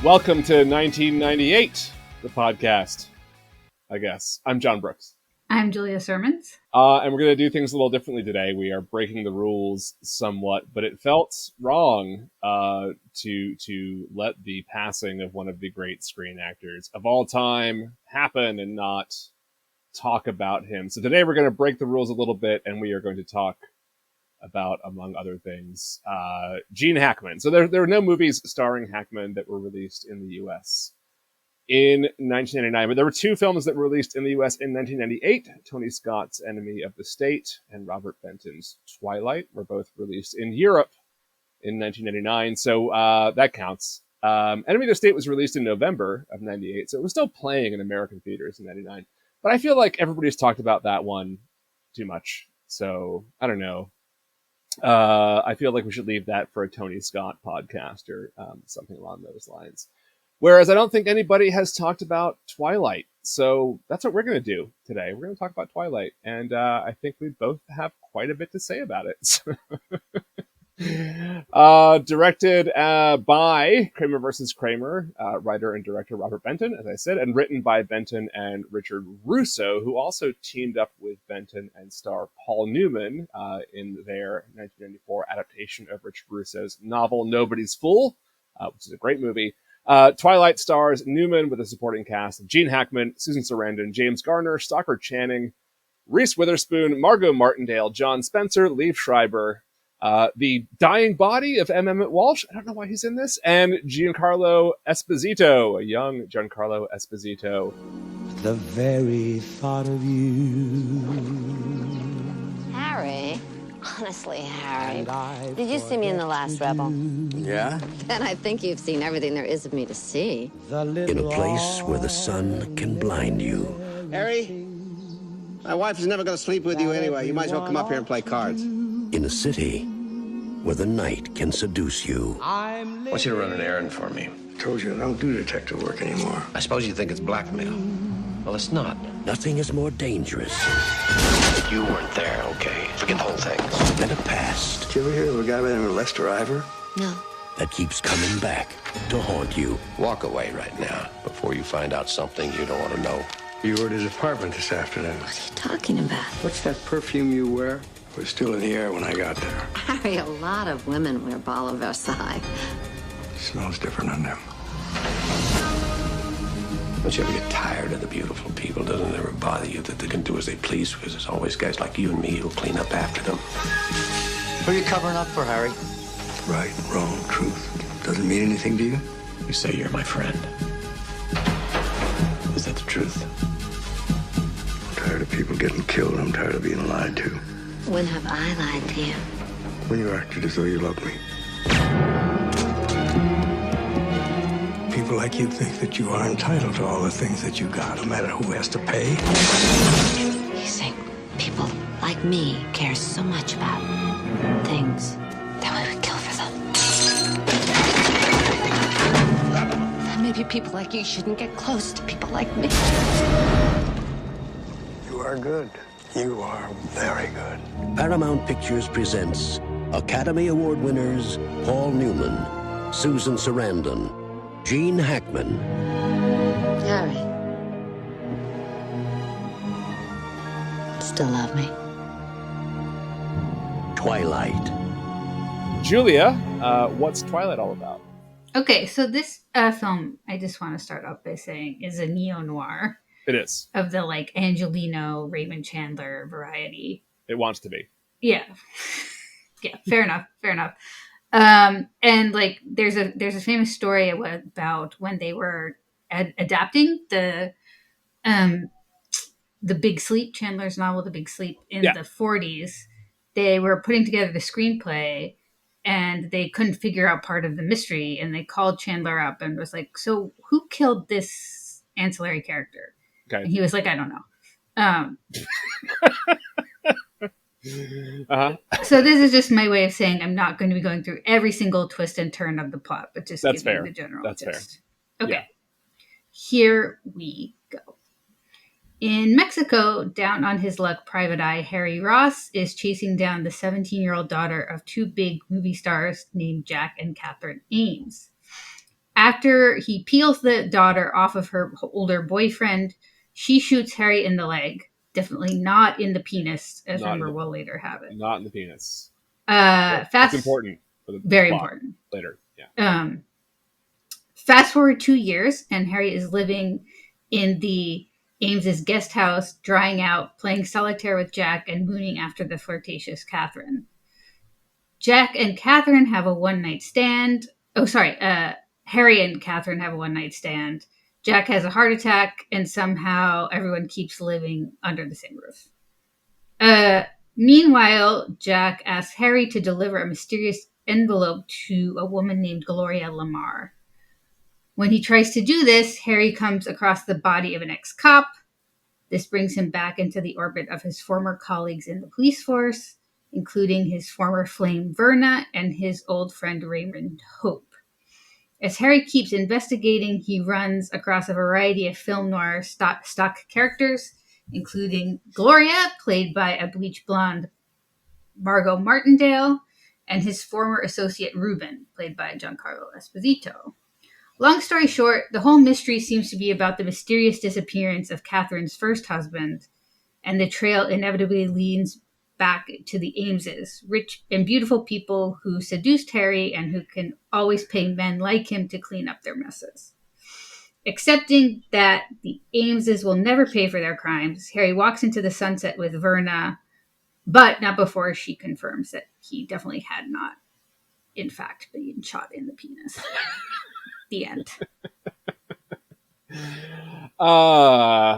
Welcome to 1998, the podcast, I guess. I'm John Brooks. I'm Julia Sermons. And we're going to do things a little differently today. We are breaking the rules somewhat, but it felt wrong to let the passing of one of the great screen actors of all time happen and not talk about him. So today we're going to break the rules a little bit, and we are going to talk about, among other things, Gene Hackman. So there were no movies starring Hackman that were released in the U.S. in 1999, but there were two films that were released in the U.S. in 1998. Tony Scott's Enemy of the State and Robert Benton's Twilight were both released in Europe in 1999, so that counts. Enemy of the State was released in November of 98, so it was still playing in American theaters in 99. But I feel like everybody's talked about that one too much, so I don't know. I feel like we should leave that for a Tony Scott podcast or something along those lines. Whereas I don't think anybody has talked about Twilight. So that's what we're going to do today. We're going to talk about Twilight. And I think we both have quite a bit to say about it. Directed by Kramer versus Kramer, writer and director Robert Benton, as I said, and written by Benton and Richard Russo, who also teamed up with Benton and star Paul Newman in their 1994 adaptation of Richard Russo's novel Nobody's Fool, which is a great movie. Twilight stars Newman with a supporting cast of Gene Hackman, Susan Sarandon, James Garner, Stockard Channing, Reese Witherspoon, Margo Martindale, John Spencer, Liev Schreiber, the dying body of Emmet Walsh, I don't know why he's in this, and Giancarlo Esposito, a young Giancarlo Esposito. The very thought of you. Harry? Honestly, Harry, did you see me in The Last Rebel? Yeah? Then I think you've seen everything there is of me to see. In a place where the sun can blind you. Harry, my wife is never going to sleep with you anyway. You might as well come up here and play cards. In a city where the night can seduce you. I want you to run an errand for me. I told you I don't do detective work anymore. I suppose you think it's blackmail. Well, it's not. Nothing is more dangerous. But you weren't there, okay? Forget the whole thing. Than a past. Did you ever hear of a guy by the name of Lester Ivor? No. That keeps coming back to haunt you. Walk away right now before you find out something you don't want to know. You were at his apartment this afternoon. What are you talking about? What's that perfume you wear? It was still in the air when I got there. Harry, a lot of women wear Ball of Versailles. It smells different on them. Don't you ever get tired of the beautiful people? Doesn't it ever bother you that they can do as they please? Because there's always guys like you and me who'll clean up after them. What are you covering up for, Harry? Right, wrong, truth. Doesn't mean anything to you? You say you're my friend. Is that the truth? I'm tired of people getting killed. I'm tired of being lied to. When have I lied to you? When you acted as though you loved me. People like you think that you are entitled to all the things that you got, no matter who has to pay. You think people like me care so much about things that we would kill for them? Then maybe people like you shouldn't get close to people like me. You are good. You are very good. Paramount Pictures presents Academy Award winners Paul Newman, Susan Sarandon, Gene Hackman. Harry. Still love me? Twilight. Julia, what's Twilight all about? Okay, so this film, I just want to start off by saying, is a neo-noir. It is. Of the, like, Angelino, Raymond Chandler variety. It wants to be. Yeah. Yeah, fair enough. And, like, there's a famous story about when they were adapting the Big Sleep, Chandler's novel, The Big Sleep, in the 40s. They were putting together the screenplay, and they couldn't figure out part of the mystery, and they called Chandler up and was like, so who killed this ancillary character? Okay. And he was like, I don't know. So this is just my way of saying I'm not going to be going through every single twist and turn of the plot, but just That's giving fair. the general That's gist. fair. Okay. Yeah. Here we go. In Mexico, down on his luck, Private Eye Harry Ross is chasing down the 17-year-old daughter of two big movie stars named Jack and Catherine Ames. After he peels the daughter off of her older boyfriend, she shoots Harry in the leg. Definitely not in the penis, as Remember will later have it. Not in the penis. That's important. For the very plot important. Later, yeah. Fast forward 2 years, and Harry is living in the Ames's guest house, drying out, playing solitaire with Jack, and mooning after the flirtatious Catherine. Jack and Catherine have a one-night stand. Harry and Catherine have a one-night stand. Jack has a heart attack, and somehow everyone keeps living under the same roof. Meanwhile, Jack asks Harry to deliver a mysterious envelope to a woman named Gloria Lamar. When he tries to do this, Harry comes across the body of an ex-cop. This brings him back into the orbit of his former colleagues in the police force, including his former flame Verna and his old friend Raymond Hope. As Harry keeps investigating, he runs across a variety of film noir stock characters, including Gloria, played by a bleach blonde Margo Martindale, and his former associate Ruben, played by Giancarlo Esposito. Long story short, the whole mystery seems to be about the mysterious disappearance of Catherine's first husband, and the trail inevitably leads back to the Ameses, rich and beautiful people who seduced Harry and who can always pay men like him to clean up their messes. Accepting that the Ameses will never pay for their crimes, Harry walks into the sunset with Verna, but not before she confirms that he definitely had not, in fact, been shot in the penis. The end.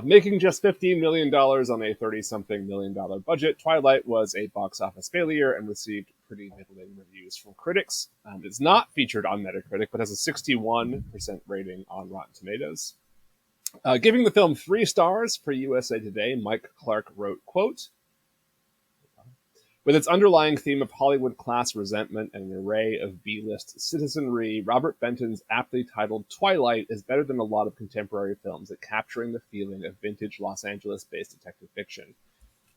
Making just $15 million on a $30-something million budget, Twilight was a box office failure and received pretty middling reviews from critics. It's not featured on Metacritic, but has a 61% rating on Rotten Tomatoes. Giving the film 3 stars for USA Today, Mike Clark wrote, quote, "With its underlying theme of Hollywood class resentment and an array of B-list citizenry, Robert Benton's aptly titled Twilight is better than a lot of contemporary films at capturing the feeling of vintage Los Angeles-based detective fiction.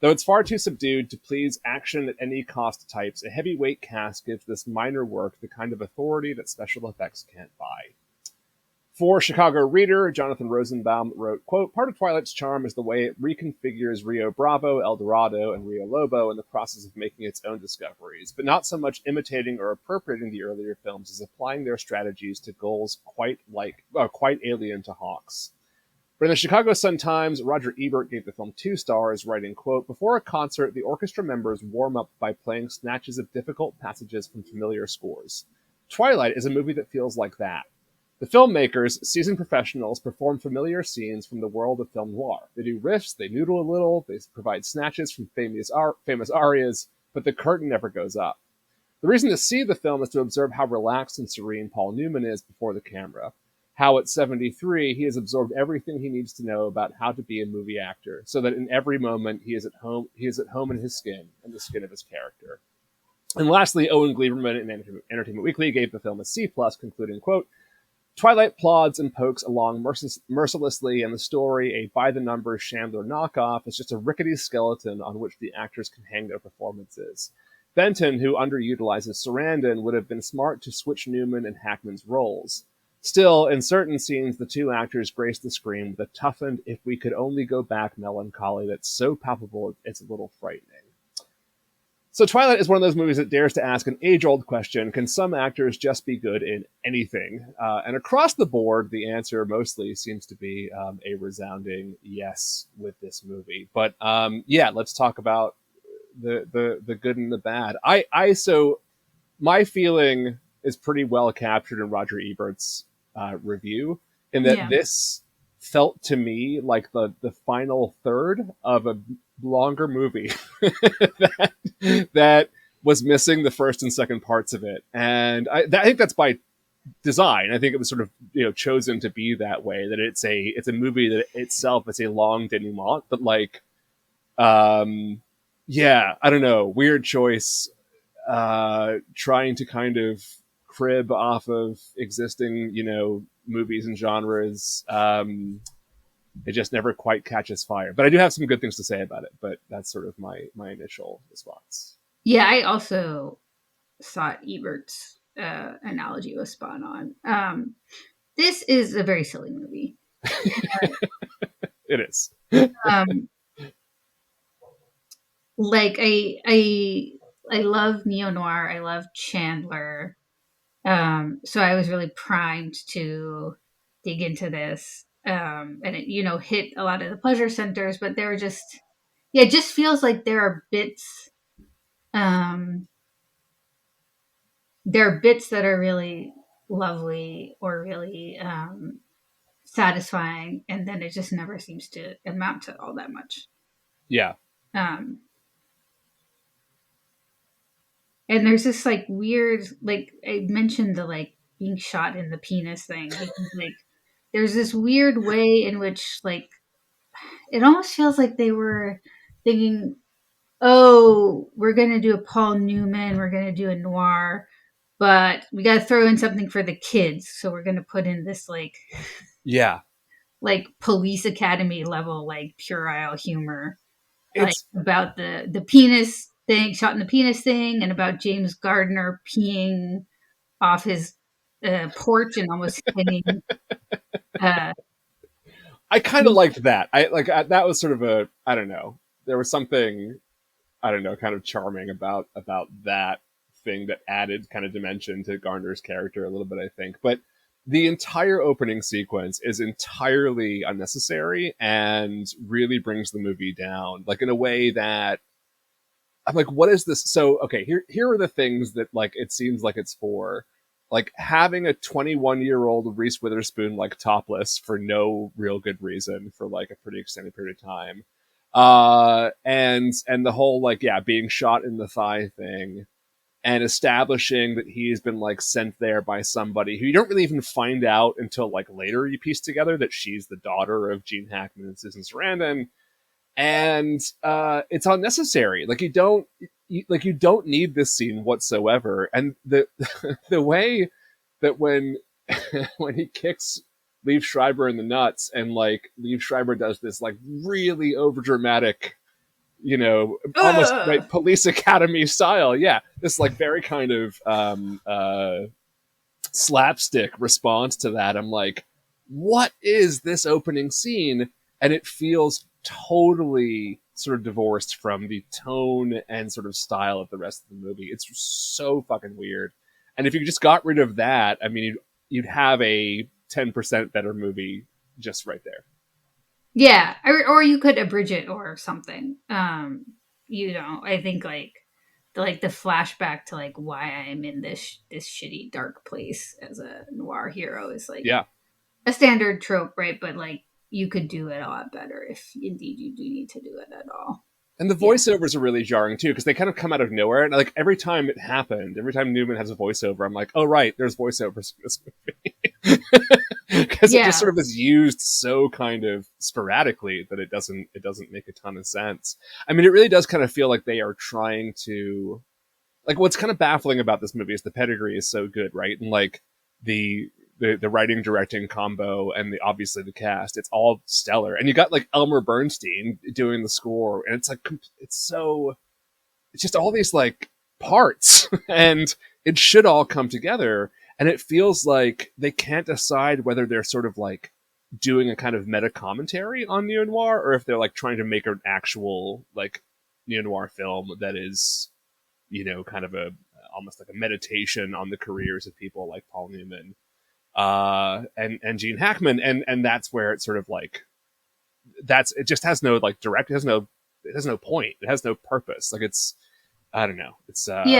Though it's far too subdued to please action at any cost types, a heavyweight cast gives this minor work the kind of authority that special effects can't buy." For Chicago Reader, Jonathan Rosenbaum wrote, quote, "Part of Twilight's charm is the way it reconfigures Rio Bravo, El Dorado, and Rio Lobo in the process of making its own discoveries, but not so much imitating or appropriating the earlier films as applying their strategies to goals quite alien to Hawks." But in the Chicago Sun-Times, Roger Ebert gave the film 2 stars, writing, quote, "Before a concert, the orchestra members warm up by playing snatches of difficult passages from familiar scores. Twilight is a movie that feels like that. The filmmakers, seasoned professionals, perform familiar scenes from the world of film noir. They do riffs, they noodle a little, they provide snatches from famous arias, but the curtain never goes up. The reason to see the film is to observe how relaxed and serene Paul Newman is before the camera. How at 73, he has absorbed everything he needs to know about how to be a movie actor, so that in every moment he is at home in his skin, and the skin of his character." And lastly, Owen Gleiberman in Entertainment Weekly gave the film a C+, concluding, quote, "Twilight plods and pokes along mercilessly, and the story, a by-the-numbers Chandler knockoff, is just a rickety skeleton on which the actors can hang their performances. Benton, who underutilizes Sarandon, would have been smart to switch Newman and Hackman's roles. Still, in certain scenes, the two actors grace the screen with a toughened, if-we-could-only-go-back melancholy that's so palpable it's a little frightening." So Twilight is one of those movies that dares to ask an age-old question: can some actors just be good in anything? And across the board, the answer mostly seems to be a resounding yes with this movie. But let's talk about the good and the bad. So my feeling is pretty well captured in Roger Ebert's review, in that this felt to me like the final third of a longer movie that was missing the first and second parts of it. And I think that's by design. I think it was sort of chosen to be that way, that it's a movie that itself is a long denouement, but I don't know, weird choice, trying to kind of crib off of existing movies and genres. It just never quite catches fire. But I do have some good things to say about it. But that's sort of my initial response. Yeah, I also thought Ebert's analogy was spot on. this is a very silly movie. It is. Like I love neo-noir. I love Chandler. So I was really primed to dig into this. And it, hit a lot of the pleasure centers, but there were just, it just feels like there are bits, that are really lovely or really, satisfying. And then it just never seems to amount to all that much. Yeah. And there's this like weird, like I mentioned the like being shot in the penis thing. Like there's this weird way in which like it almost feels like they were thinking, oh, we're gonna do a Paul Newman, we're gonna do a noir, but we gotta throw in something for the kids. So we're gonna put in this like Police Academy level, like puerile humor. It's like about the penis thing, shot in the penis thing, and about James Garner peeing off his porch and almost hitting. I kind of liked that. That was sort of a, I don't know. There was something, I don't know, kind of charming about that thing that added kind of dimension to Garner's character a little bit, I think. But the entire opening sequence is entirely unnecessary and really brings the movie down, like in a way that I'm like, what is this? So, okay, here are the things that like it seems like it's for. Like having a 21-year-old Reese Witherspoon like topless for no real good reason for like a pretty extended period of time. And the whole like, yeah, being shot in the thigh thing. And establishing that he's been like sent there by somebody who you don't really even find out until like later you piece together that she's the daughter of Gene Hackman and Susan Sarandon. And it's unnecessary. Like you don't need this scene whatsoever. And the the way that when he kicks Liev Schreiber in the nuts and like Liev Schreiber does this like really overdramatic, almost like Police Academy style. Yeah. This like very kind of slapstick response to that. I'm like, what is this opening scene? And it feels totally sort of divorced from the tone and sort of style of the rest of the movie. It's so fucking weird. And if you just got rid of that, I mean, you'd have a 10% better movie just right there. Yeah, or you could abridge it or something. I think like the flashback to like why I'm in this shitty dark place as a noir hero is like a standard trope, right? But like you could do it a lot better if indeed you do need to do it at all. And the voiceovers are really jarring too, because they kind of come out of nowhere. And like every time it happened, every time Newman has a voiceover, I'm like, oh right, there's voiceovers in this movie. Because it just sort of is used so kind of sporadically that it doesn't make a ton of sense. I mean, it really does kind of feel like they are trying to, like, what's kind of baffling about this movie is the pedigree is so good, right? And like the writing directing combo and obviously the cast, it's all stellar. And you got like Elmer Bernstein doing the score, and it's like it's just all these like parts and it should all come together. And it feels like they can't decide whether they're sort of like doing a kind of meta commentary on neo-noir or if they're like trying to make an actual like neo-noir film that is, kind of almost like a meditation on the careers of people like Paul Newman and Gene Hackman. And that's where it's sort of like, it just has no like direct, it has no point. It has no purpose. Like I don't know. It's a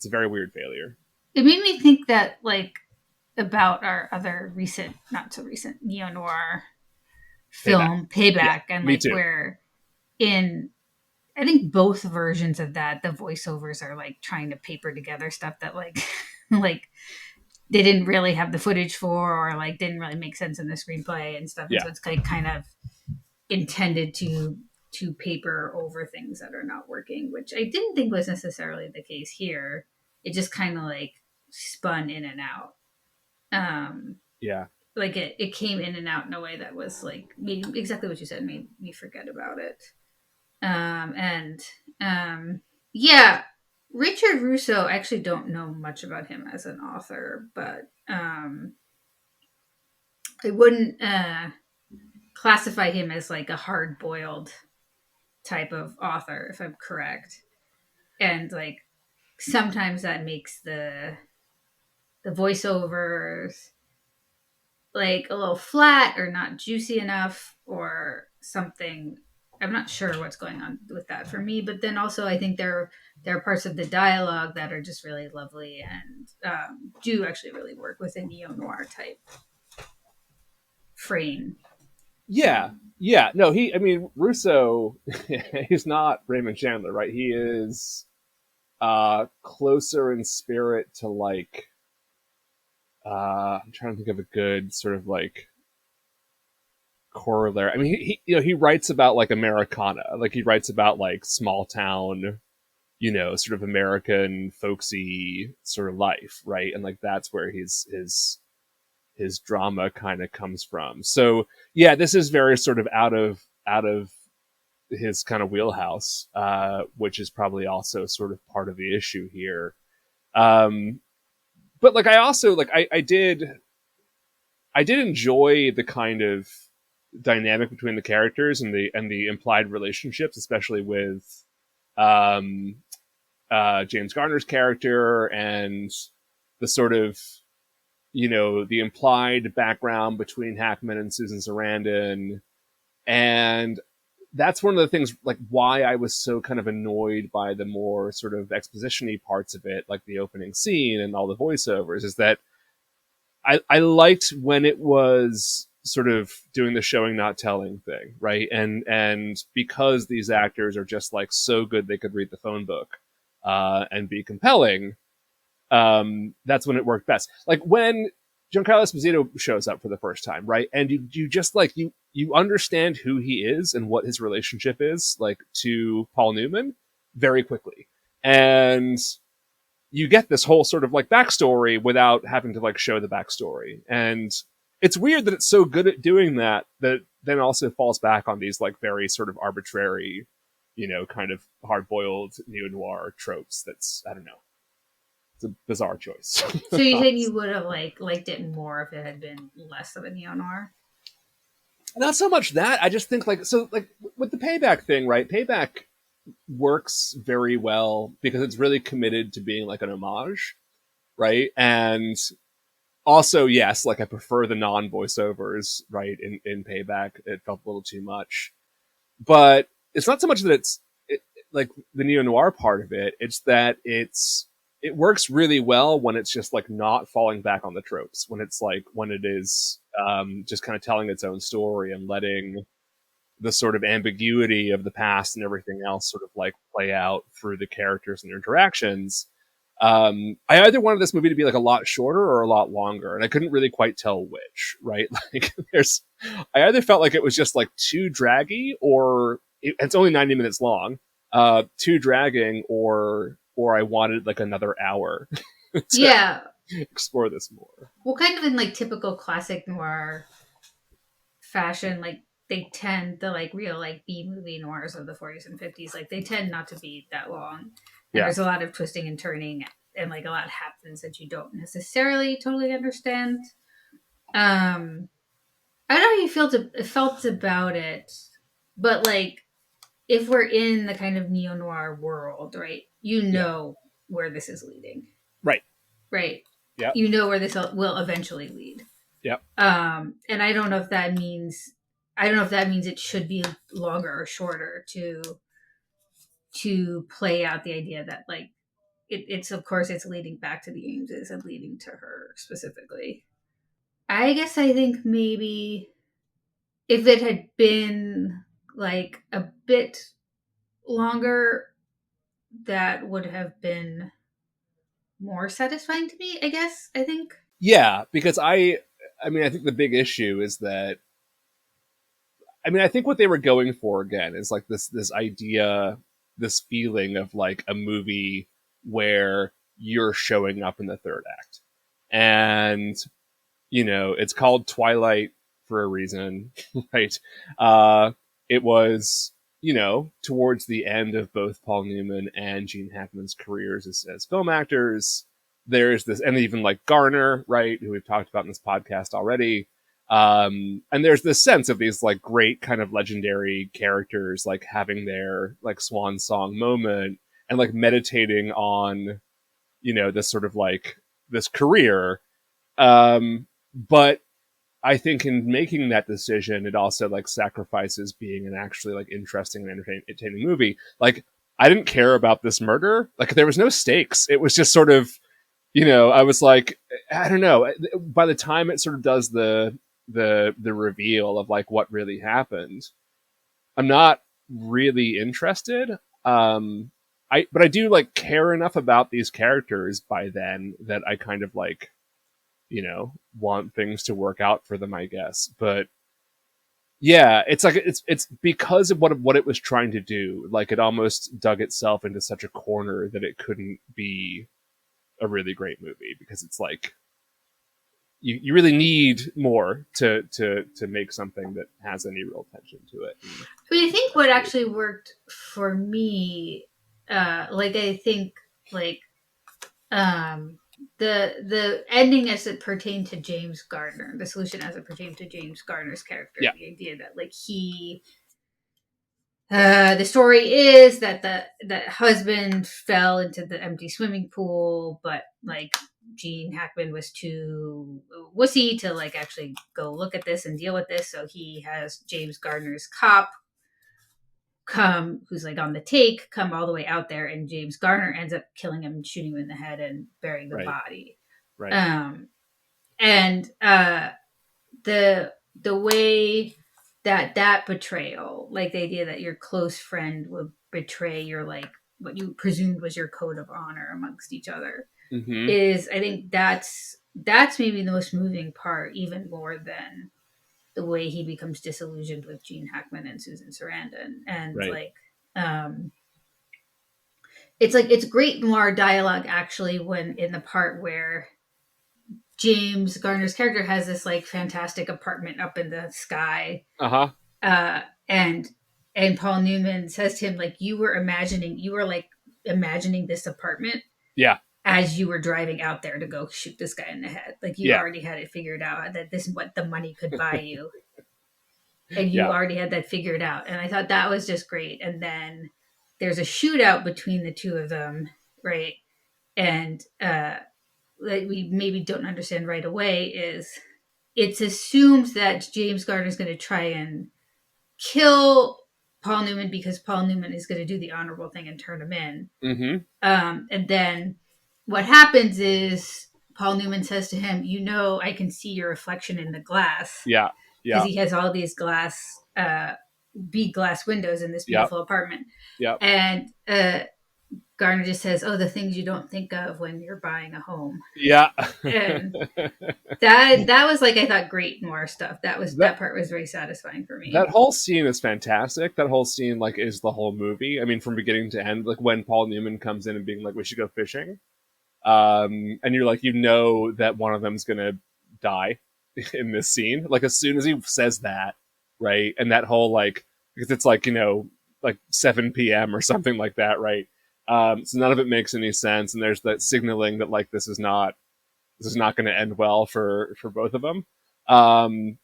very weird failure. It made me think that, like, about our other not so recent neo-noir film, Payback, and like where in, I think both versions of that, the voiceovers are like trying to paper together stuff that like, like they didn't really have the footage for, or like didn't really make sense in the screenplay and stuff. And so it's like kind of intended to paper over things that are not working, which I didn't think was necessarily the case here. It just kind of like spun in and out. Like it came in and out in a way that was like exactly what you said, made me forget about it. Richard Russo, I actually don't know much about him as an author, but I wouldn't classify him as like a hard-boiled type of author, if I'm correct. And like sometimes that makes the voiceovers like a little flat or not juicy enough or something. I'm not sure what's going on with that for me, but then also I think there are parts of the dialogue that are just really lovely and do actually really work with a neo-noir type frame. Yeah. No, Russo, he's not Raymond Chandler, right? He is closer in spirit to like, I'm trying to think of a good sort of like corollary. I mean, he writes about like Americana, like he writes about like small town, sort of American folksy sort of life, right? And like that's where his drama kind of comes from. So yeah, this is very sort of out of his kind of wheelhouse, which is probably also sort of part of the issue here. But like I also like I did enjoy the kind of dynamic between the characters and the implied relationships, especially with James Garner's character and the sort of the implied background between Hackman and Susan Sarandon. And that's one of the things like why I was so kind of annoyed by the more sort of exposition-y parts of it, like the opening scene and all the voiceovers, is that I liked when it was sort of doing the showing not telling thing, right? And because these actors are just like so good they could read the phone book and be compelling, that's when it worked best. Like when Giancarlo Esposito shows up for the first time, right? And you just like you understand who he is and what his relationship is like to Paul Newman very quickly. And you get this whole sort of like backstory without having to like show the backstory. And it's weird that it's so good at doing that then also falls back on these like very sort of arbitrary, kind of hard-boiled neo-noir tropes. That's, I don't know. It's a bizarre choice. So you think you would have liked it more if it had been less of a neo-noir? Not so much that. I just think like with the Payback thing, right? Payback works very well because it's really committed to being like an homage, right? And also, yes, like I prefer the non-voiceovers, right? In Payback, it felt a little too much, but it's not so much that it's like the neo-noir part of it. It's that it works really well when it's just like not falling back on the tropes, when it is just kind of telling its own story and letting the sort of ambiguity of the past and everything else sort of like play out through the characters and their interactions. I either wanted this movie to be like a lot shorter or a lot longer, and I couldn't really quite tell which, right? Like I either felt like it was just like too draggy or it's only 90 minutes long, too dragging, or I wanted like another hour to explore this more. Well, kind of in like typical classic noir fashion, like they tend the like real like B movie noirs of the 40s and 50s, like they tend not to be that long. And there's a lot of twisting and turning, and like a lot happens that you don't necessarily totally understand. I don't know how you felt about it, but like if we're in the kind of neo-noir world, right, where this is leading. Right. Yeah. You know where this will eventually lead. Yep. And I don't know if that means it should be longer or shorter to play out the idea that like it's of course it's leading back to the Ameses and leading to her specifically. I guess I think maybe if it had been like a bit longer, that would have been more satisfying to me, I guess, I think. Yeah, because I think the big issue is that I think what they were going for again is like this idea, this feeling of like a movie where you're showing up in the third act. And it's called Twilight for a reason, right? It was, towards the end of both Paul Newman and Gene Hackman's careers as film actors. There's this, and even like Garner, right, who we've talked about in this podcast already. And there's this sense of these like great kind of legendary characters like having their like swan song moment and like meditating on, you know, this sort of like this career. But I think in making that decision, it also like sacrifices being an actually like interesting and entertaining movie. Like, I didn't care about this murder. Like, there was no stakes. It was just sort of, you know, I was like, I don't know. By the time it sort of does the reveal of like what really happened, I'm not really interested. But I do like care enough about these characters by then that I kind of like, you know, want things to work out for them, I guess. But yeah, it's like it's because of what it was trying to do. Like, it almost dug itself into such a corner that it couldn't be a really great movie, because it's like you really need more to make something that has any real tension to it. I mean, I think what actually worked for me, I think like the ending as it pertained to James Garner, the solution as it pertained to James Garner's character, Yeah. the idea that like the story is that the husband fell into the empty swimming pool, but like Gene Hackman was too wussy to like actually go look at this and deal with this, so he has James Garner's cop come, who's like on the take, come all the way out there, and James Garner ends up killing him and shooting him in the head and burying the body. Right. And the way that betrayal, like the idea that your close friend would betray your like what you presumed was your code of honor amongst each other, is, I think that's maybe the most moving part, even more than the way he becomes disillusioned with Gene Hackman and Susan Sarandon. And it's great noir dialogue actually when in the part where James Garner's character has this like fantastic apartment up in the sky. And Paul Newman says to him, like, you were imagining this apartment. Yeah. As you were driving out there to go shoot this guy in the head. Like, you already had it figured out that this is what the money could buy you. And you already had that figured out. And I thought that was just great. And then there's a shootout between the two of them, right? And that we maybe don't understand right away is it's assumed that James Garner is going to try and kill Paul Newman because Paul Newman is going to do the honorable thing and turn him in. And then what happens is Paul Newman says to him, you know, I can see your reflection in the glass. Yeah. Because he has all these big glass windows in this beautiful apartment. Yeah. And Garner just says, oh, the things you don't think of when you're buying a home. Yeah. And that was like, I thought, great noir stuff. That part was very satisfying for me. That whole scene is fantastic. That whole scene like is the whole movie. I mean, from beginning to end, like when Paul Newman comes in and being like, we should go fishing. And you're like, you know that one of them's gonna die in this scene. Like, as soon as he says that, right? And that whole like, because it's like, you know, like 7 p.m. or something like that, right? So none of it makes any sense, and there's that signaling that like this is not going to end well for both of them.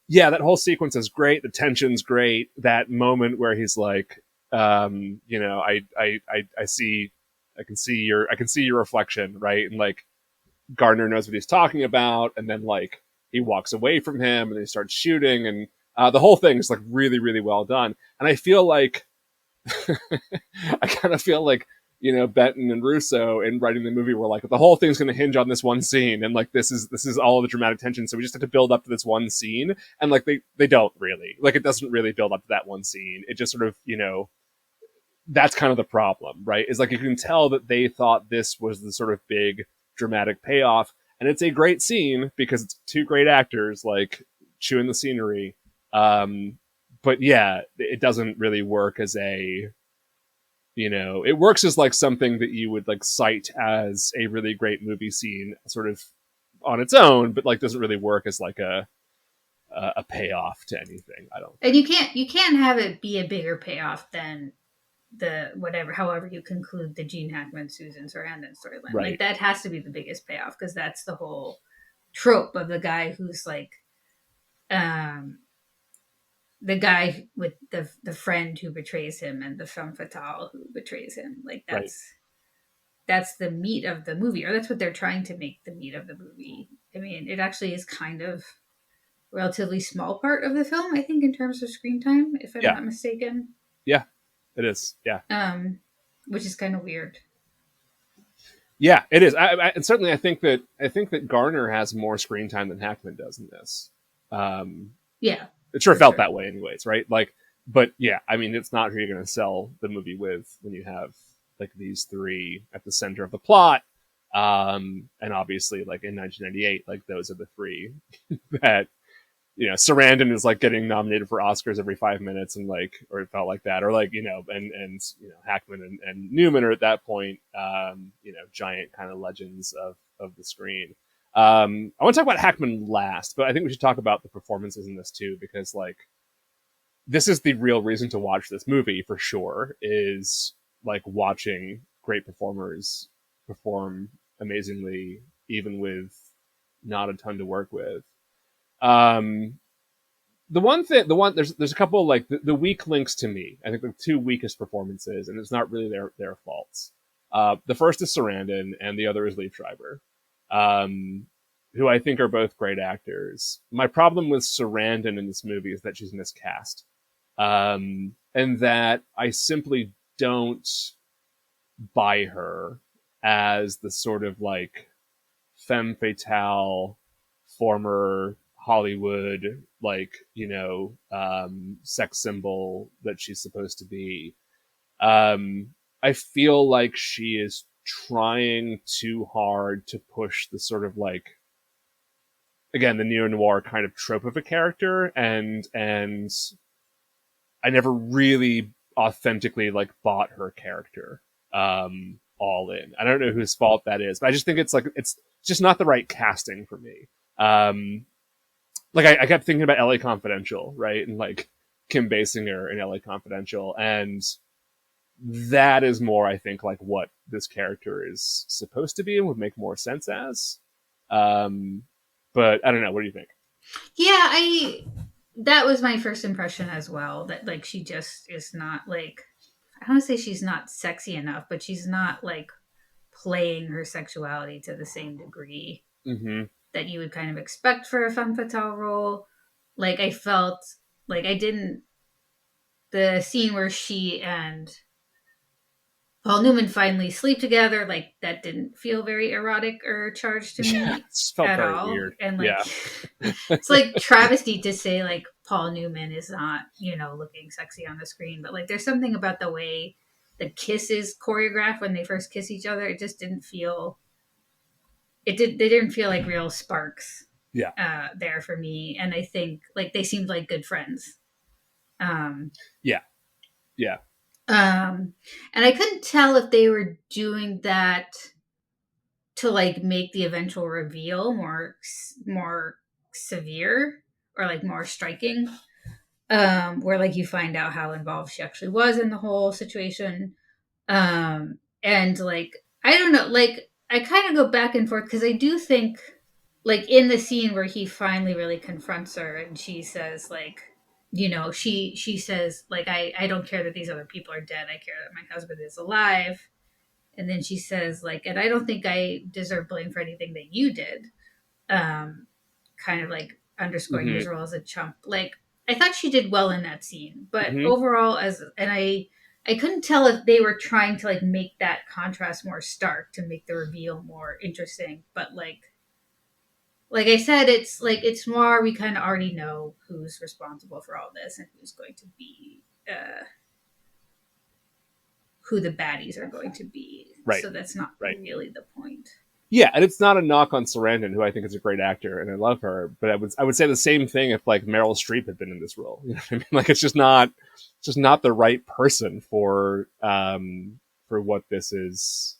Yeah, that whole sequence is great. The tension's great. That moment where he's like, you know, I can see your reflection, right? And like Gardner knows what he's talking about, and then like he walks away from him and he starts shooting, and the whole thing is like really, really well done. And I feel like I kind of feel like, you know, Benton and Russo in writing the movie were like, the whole thing's going to hinge on this one scene, and like this is all of the dramatic tension, so we just have to build up to this one scene. And like they don't really, like, it doesn't really build up to that one scene. It just sort of, you know, that's kind of the problem, right? Is like you can tell that they thought this was the sort of big dramatic payoff, and it's a great scene because it's two great actors like chewing the scenery. But yeah, it doesn't really work as a, you know, it works as like something that you would like cite as a really great movie scene sort of on its own, but like doesn't really work as like a payoff to anything. I don't think. And you can't have it be a bigger payoff than however you conclude the Gene Hackman Susan Sarandon storyline. Right. Like, that has to be the biggest payoff, because that's the whole trope of the guy who's like the guy with the friend who betrays him and the femme fatale who betrays him. Like that's the meat of the movie, or that's what they're trying to make the meat of the movie. I mean, it actually is kind of a relatively small part of the film, I think, in terms of screen time, if I'm not mistaken. Yeah, it is. Yeah. Which is kind of weird. Yeah, it is. And certainly, I think that Garner has more screen time than Hackman does in this. Yeah, it sure felt that way, anyways, right? Like, but yeah, I mean, it's not who you're going to sell the movie with when you have like these three at the center of the plot. And obviously, like in 1998, like those are the three that, you know, Sarandon is like getting nominated for Oscars every 5 minutes, and like, or it felt like that, or like, you know, and you know, Hackman and Newman are at that point, you know, giant kind of legends of the screen. I want to talk about Hackman last, but I think we should talk about the performances in this too, because like this is the real reason to watch this movie for sure, is like watching great performers perform amazingly, even with not a ton to work with. There's a couple of like the weak links to me. I think the two weakest performances, and it's not really their faults. The first is Sarandon, and the other is Liev Schreiber, who I think are both great actors. My problem with Sarandon in this movie is that she's miscast, and that I simply don't buy her as the sort of like femme fatale former Hollywood, like, you know, sex symbol that she's supposed to be. I feel like she is trying too hard to push the sort of like, again, the neo-noir kind of trope of a character, and I never really authentically like bought her character all in. I don't know whose fault that is, but I just think it's just not the right casting for me. Like I kept thinking about LA Confidential, right? And like Kim Basinger in LA Confidential. And that is more, I think, like what this character is supposed to be and would make more sense as. But I don't know. What do you think? Yeah, that was my first impression as well. That like she just is not like, I don't want to say she's not sexy enough, but she's not like playing her sexuality to the same degree that you would kind of expect for a femme fatale role. Like I felt like the scene where she and Paul Newman finally sleep together, like that didn't feel very erotic or charged to me at all. Weird. And like, it's like travesty to say like Paul Newman is not, you know, looking sexy on the screen, but like there's something about the way the kiss is choreographed when they first kiss each other. It just didn't feel. They didn't feel like real sparks. There for me, and I think like they seemed like good friends. Yeah. And I couldn't tell if they were doing that to like make the eventual reveal more severe or like more striking, where like you find out how involved she actually was in the whole situation. And like, I don't know, like I kind of go back and forth because I do think like in the scene where he finally really confronts her and she says like, you know, she says like, I don't care that these other people are dead. I care that my husband is alive. And then she says like, and I don't think I deserve blame for anything that you did. Kind of like underscoring his role as a chump. Like I thought she did well in that scene, but overall I couldn't tell if they were trying to like make that contrast more stark to make the reveal more interesting. But like I said, it's like it's noir. We kind of already know who's responsible for all this and who's going to be who the baddies are going to be. Right. So that's not really the point. Yeah, and it's not a knock on Sarandon, who I think is a great actor and I love her. But I would say the same thing if like Meryl Streep had been in this role. You know what I mean? Like it's just not the right person for what this is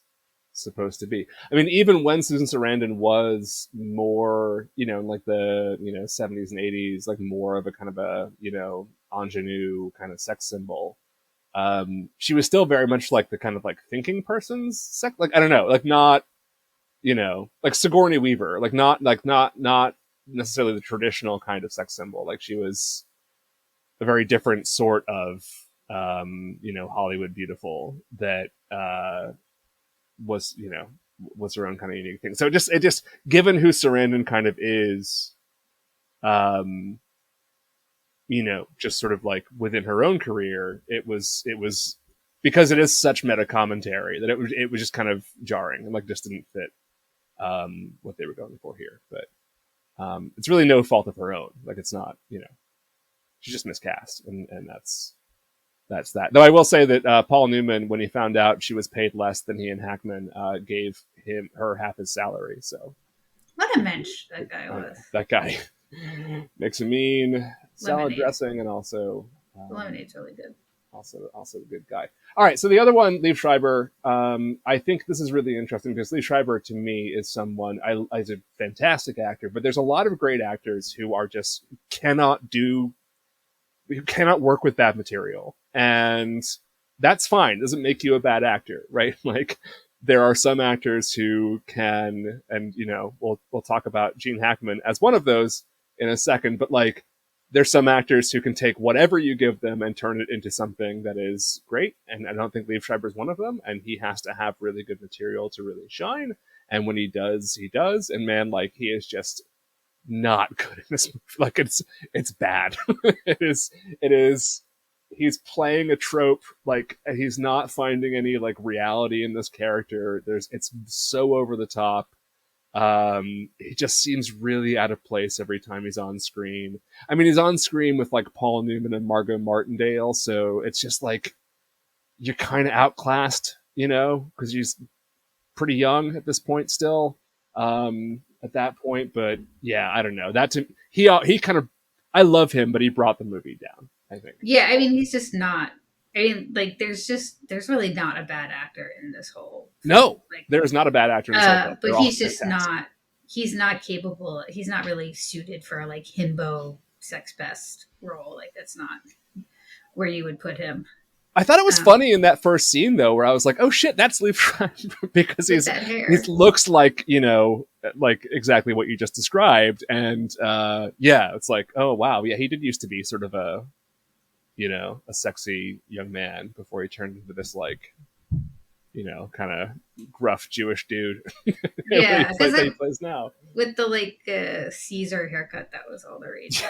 supposed to be. I mean, even when Susan Sarandon was more, you know, like the 70s and 80s, like more of a kind of a, you know, ingenue kind of sex symbol. She was still very much like the kind of like thinking person's sex. Like I don't know, like not. You know, like Sigourney Weaver, like not necessarily the traditional kind of sex symbol. Like she was a very different sort of Hollywood beautiful that was was her own kind of unique thing. So it just given who Sarandon kind of is, just sort of like within her own career, it was because it is such meta commentary that it was just kind of jarring and like just didn't fit what they were going for here. But it's really no fault of her own. Like it's not, she's just miscast, and that's that. Though I will say that Paul Newman, when he found out she was paid less than he and Hackman, gave her half his salary. So what a mensch that guy was. That guy makes a mean salad dressing, and also lemonade's really good. Also a good guy. All right, so the other one, Liev Schreiber. I think this is really interesting because Liev Schreiber, to me, is someone is a fantastic actor, but there's a lot of great actors who are just cannot work with bad material, and that's fine. It doesn't make you a bad actor, right? Like there are some actors who can, and we'll talk about Gene Hackman as one of those in a second, but like there's some actors who can take whatever you give them and turn it into something that is great. And I don't think Liev Schreiber is one of them. And he has to have really good material to really shine. And when he does, he does. And man, like he is just not good in this movie. Like it's bad. It is. He's playing a trope. Like he's not finding any like reality in this character. It's so over the top. He just seems really out of place every time he's on screen. I mean, he's on screen with like Paul Newman and Margo Martindale, so it's just like you're kind of outclassed, because he's pretty young at this point still. At that point, but yeah, I don't know. He kind of, I love him, but he brought the movie down, I think. Yeah, I mean, he's just not. I mean, like, there's really not a bad actor in this whole film. No, like, there is not a bad actor in this whole film. But he's just fantastic. He's not capable. He's not really suited for a, like, himbo sex pest role. Like, that's not where you would put him. I thought it was funny in that first scene, though, where I was like, oh, shit, that's Liev Schreiber. Because he looks like, like exactly what you just described. And, it's like, oh, wow. Yeah, he did used to be sort of a sexy young man before he turned into this like, kind of gruff Jewish dude. Yeah, that he plays now with the like Caesar haircut. That was all the rage.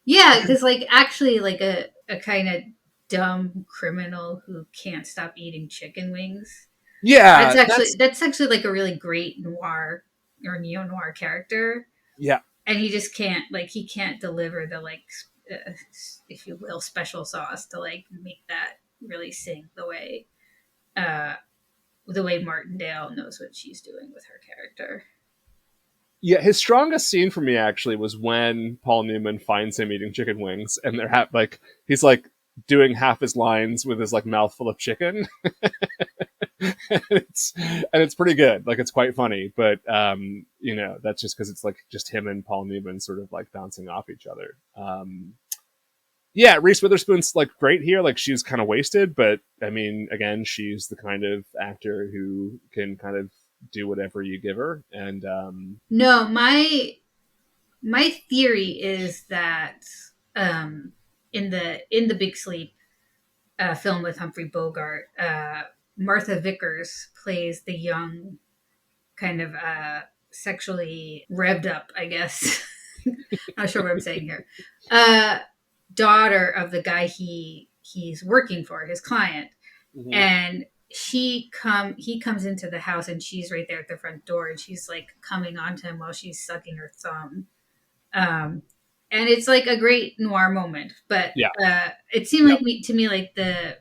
Yeah, because like actually like a kind of dumb criminal who can't stop eating chicken wings. Yeah, that's actually like a really great noir or neo-noir character. Yeah. And he just can't, like, he can't deliver the, like, if you will, special sauce to, like, make that really sing the way Martindale knows what she's doing with her character. Yeah, his strongest scene for me, actually, was when Paul Newman finds him eating chicken wings, and they're he's, like, doing half his lines with his, like, mouth full of chicken. and it's pretty good. Like, it's quite funny, but that's just because it's like just him and Paul Newman sort of like bouncing off each other. Reese Witherspoon's like great here. Like she's kind of wasted, but I mean, again, she's the kind of actor who can kind of do whatever you give her. And no, my theory is that in the Big Sleep film with Humphrey Bogart, Martha Vickers plays the young, kind of sexually revved up, I guess. Not sure what I'm saying here. Daughter of the guy he's working for, his client, and he comes into the house and she's right there at the front door and she's like coming onto him while she's sucking her thumb. And it's like a great noir moment, but it seemed to me like the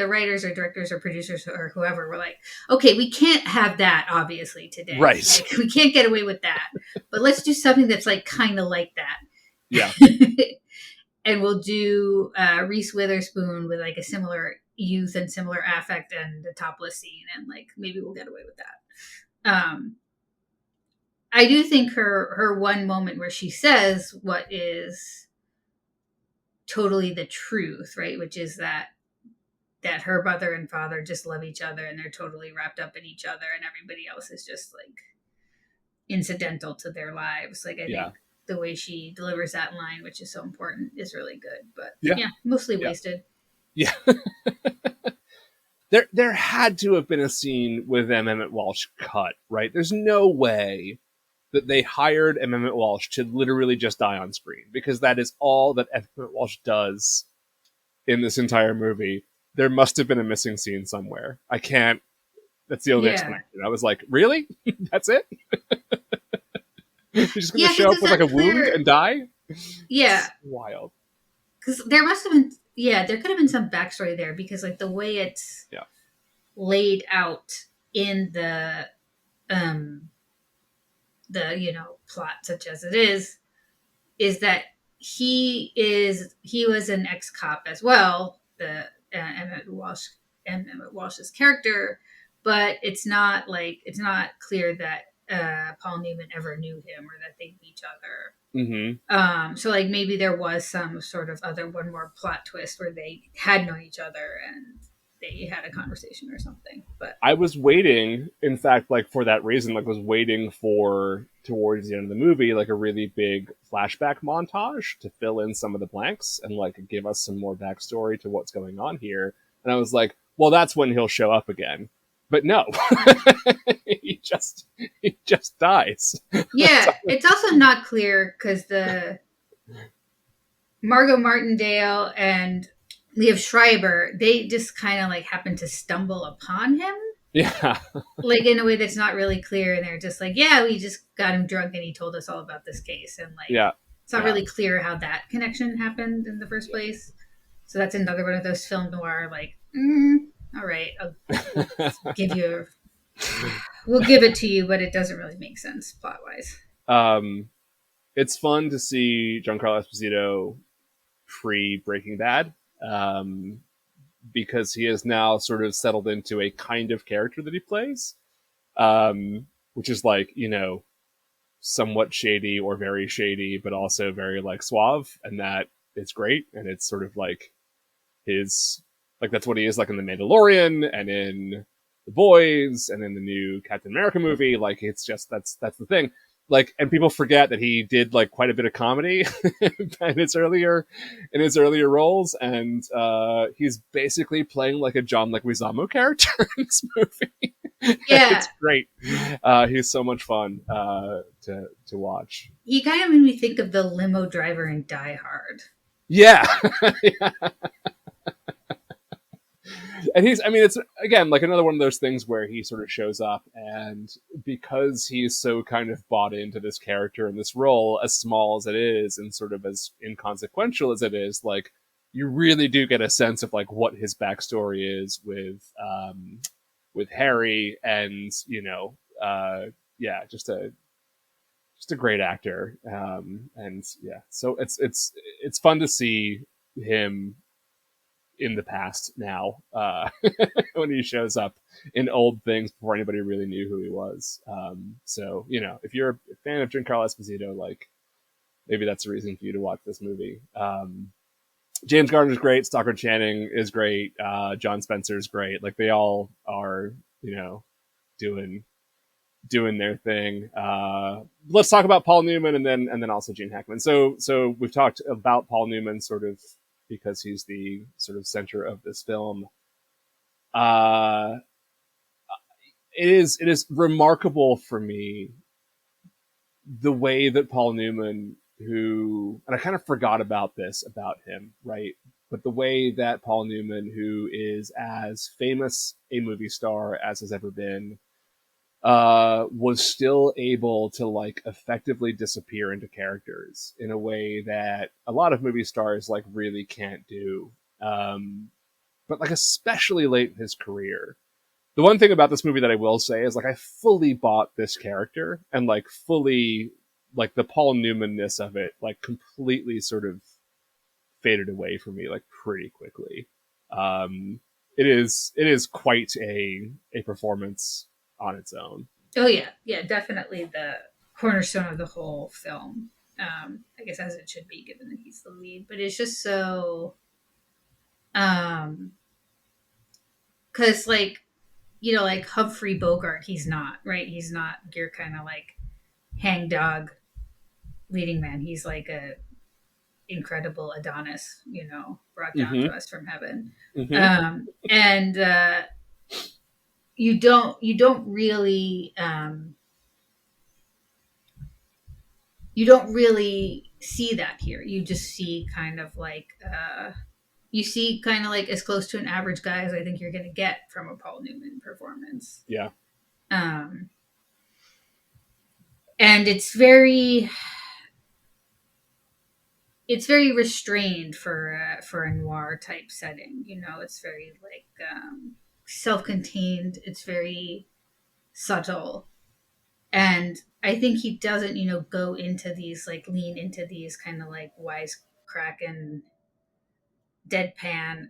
writers or directors or producers or whoever were like, okay, we can't have that obviously today. Right. Like, we can't get away with that, but let's do something that's like kind of like that. Yeah. And we'll do Reese Witherspoon with like a similar youth and similar affect and a topless scene. And like, maybe we'll get away with that. I do think her one moment where she says what is totally the truth, right? Which is that her mother and father just love each other and they're totally wrapped up in each other and everybody else is just like, incidental to their lives. Like I Yeah. think the way she delivers that line, which is so important, is really good. But Yeah. mostly Yeah. wasted. Yeah. There had to have been a scene with Emmet Walsh cut, right? There's no way that they hired Emmet Walsh to literally just die on screen, because that is all that Emmet Walsh does in this entire movie. There must have been a missing scene somewhere. I can't. That's the only explanation. I was like, really? That's it? You're just going to show up with like a wound and die? Yeah. It's wild. Because there must have been, there could have been some backstory there, because like the way it's laid out in the plot, such as it is that he was an ex-cop as well, the Emmet Walsh's character, but it's not clear that Paul Newman ever knew him or that they knew each other. Mm-hmm. So like maybe there was some sort of one more plot twist where they had known each other and they had a conversation or something. But I was waiting, in fact, like for that reason, like was waiting for towards the end of the movie, like a really big flashback montage to fill in some of the blanks and like give us some more backstory to what's going on here. And I was like, well, that's when he'll show up again. But no, he just dies. Yeah, it's also not clear because the Margo Martindale and Liev Schreiber, they just kind of like happen to stumble upon him. Yeah. Like in a way that's not really clear. And they're just like, yeah, we just got him drunk and he told us all about this case. And like, it's not really clear how that connection happened in the first place. So that's another one of those film noir, like, all right, I'll give you we'll give it to you, but it doesn't really make sense plot wise. It's fun to see Giancarlo Esposito pre Breaking Bad, because he has now sort of settled into a kind of character that he plays, which is like, somewhat shady or very shady, but also very like suave, and that it's great. And it's sort of like his, like that's what he is like in The Mandalorian and in The Boys and in the new Captain America movie. Like it's just that's the thing. Like, and people forget that he did like quite a bit of comedy in his earlier roles, and he's basically playing like a John Leguizamo character in this movie. Yeah, it's great. He's so much fun to watch. He kind of made me think of the limo driver in Die Hard. Yeah. Yeah. And it's again like another one of those things where he sort of shows up, and because he's so kind of bought into this character and this role, as small as it is and sort of as inconsequential as it is, like you really do get a sense of like what his backstory is with Harry, and just a great actor, and yeah, so it's fun to see him in the past now, when he shows up in old things before anybody really knew who he was. So, if you're a fan of Giancarlo Esposito, like maybe that's a reason for you to watch this movie. James Garner's great. Stockard Channing is great. John Spencer's great. Like they all are, doing their thing. Let's talk about Paul Newman and then also Gene Hackman. So we've talked about Paul Newman sort of because he's the sort of center of this film. It is remarkable for me the way that Paul Newman, and I kind of forgot about this about him, right? But the way that Paul Newman, who is as famous a movie star as has ever been, was still able to like effectively disappear into characters in a way that a lot of movie stars like really can't do. But like especially late in his career. The one thing about this movie that I will say is like I fully bought this character, and like fully like the Paul Newman-ness of it like completely sort of faded away for me like pretty quickly. It is quite a performance on its own. Oh yeah, definitely the cornerstone of the whole film. I guess as it should be, given that he's the lead. But it's just so, because like Humphrey Bogart, he's not right. He's not your kind of like hangdog leading man. He's like a incredible Adonis, brought down to us from heaven. And you don't really see that here. You just see kind of like as close to an average guy as I think you're going to get from a Paul Newman performance. Yeah. And it's very restrained for a noir type setting. It's very like self-contained. It's very subtle. And I think he doesn't, go into these, like lean into these kind of like wisecracking, deadpan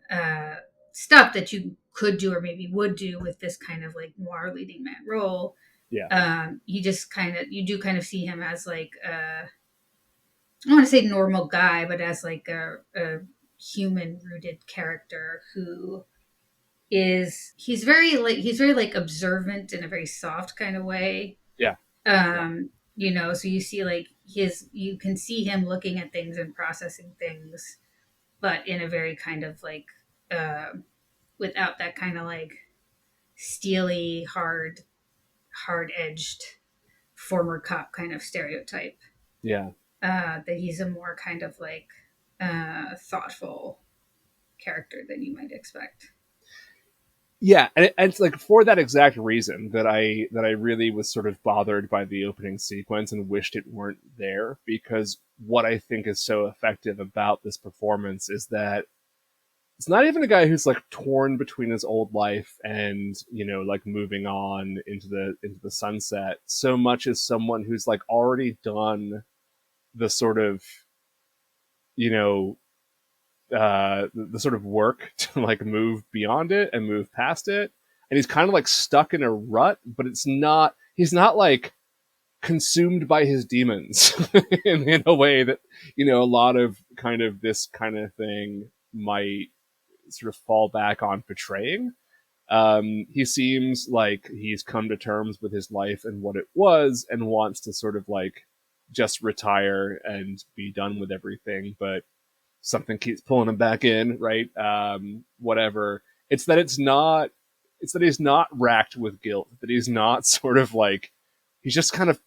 stuff that you could do or maybe would do with this kind of like noir leading man role. Yeah. You do kind of see him as like I don't want to say normal guy, but as like a human rooted character who he's very like observant in a very soft kind of way. Yeah. So you see like you can see him looking at things and processing things, but in a very kind of like without that kind of like steely, hard edged former cop kind of stereotype. Yeah. That he's a more kind of like thoughtful character than you might expect. Yeah, and it's like for that exact reason that I really was sort of bothered by the opening sequence and wished it weren't there, because what I think is so effective about this performance is that it's not even a guy who's like torn between his old life and, like moving on into the sunset, so much as someone who's like already done the sort of, the sort of work to like move beyond it and move past it. And he's kind of like stuck in a rut, but he's not like consumed by his demons in a way that, a lot of kind of this kind of thing might sort of fall back on portraying. He seems like he's come to terms with his life and what it was and wants to sort of like just retire and be done with everything, but something keeps pulling him back in, right? Whatever. It's that he's not racked with guilt, that he's not sort of like, he's just kind of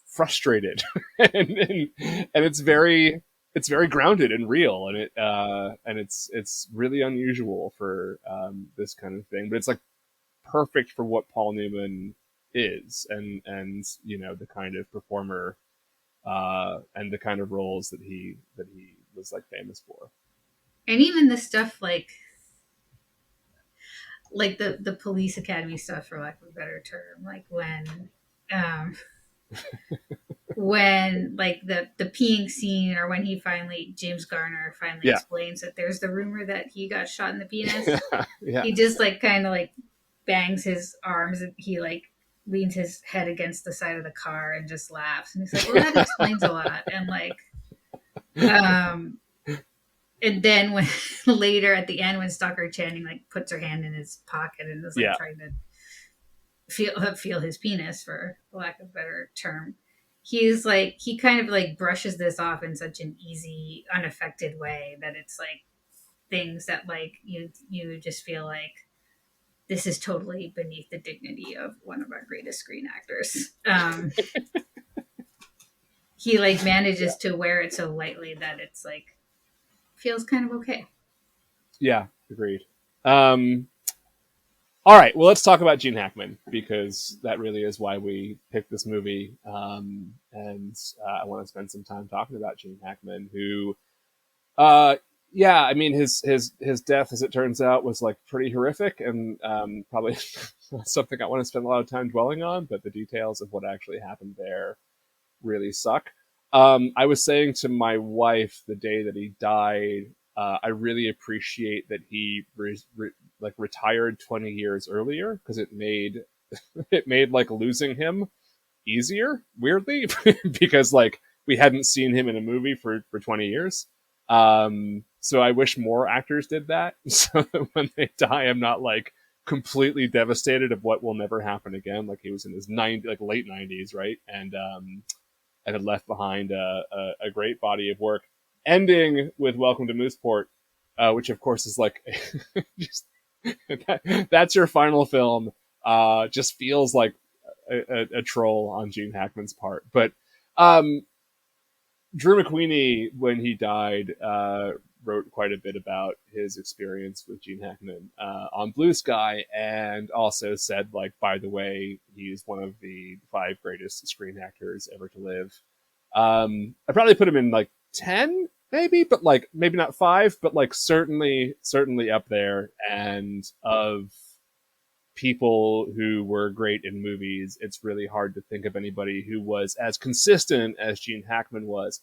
frustrated and it's very grounded and real. And it's really unusual for this kind of thing, but it's like perfect for what Paul Newman is and the kind of performer and the kind of roles that he was like famous for. And even the stuff like the police academy stuff, for lack of a better term, like when like the peeing scene, or when James Garner finally explains that there's the rumor that he got shot in the penis. Yeah. He just like kind of like bangs his arms and he like leans his head against the side of the car and just laughs. And he's like, well, that explains a lot. And like, and then when later at the end, when Stockard Channing like puts her hand in his pocket and is like trying to feel his penis, for lack of a better term, he's like, he kind of like brushes this off in such an easy, unaffected way that it's like things that like you just feel like this is totally beneath the dignity of one of our greatest screen actors. He like manages to wear it so lightly that it's like feels kind of okay. Yeah, agreed. All right, well, let's talk about Gene Hackman, because that really is why we picked this movie. And I want to spend some time talking about Gene Hackman, who, I mean, his death, as it turns out, was like pretty horrific, and probably not something I want to spend a lot of time dwelling on, but the details of what actually happened there really suck. I was saying to my wife the day that he died, I really appreciate that he retired 20 years earlier, because it made like losing him easier, weirdly, because like we hadn't seen him in a movie for 20 years. So I wish more actors did that, so that when they die, I'm not like completely devastated of what will never happen again. Like he was in his late 90s, right? And had left behind a great body of work, ending with Welcome to Mooseport, which of course is like just that's your final film. Just feels like a troll on Gene Hackman's part. But Drew McWeeny, when he died, wrote quite a bit about his experience with Gene Hackman on Blue Sky, and also said, like, by the way, he's one of the 5 greatest screen actors ever to live. I probably put him in like 10, maybe, but like maybe not 5, but like certainly up there. And of people who were great in movies, it's really hard to think of anybody who was as consistent as Gene Hackman was.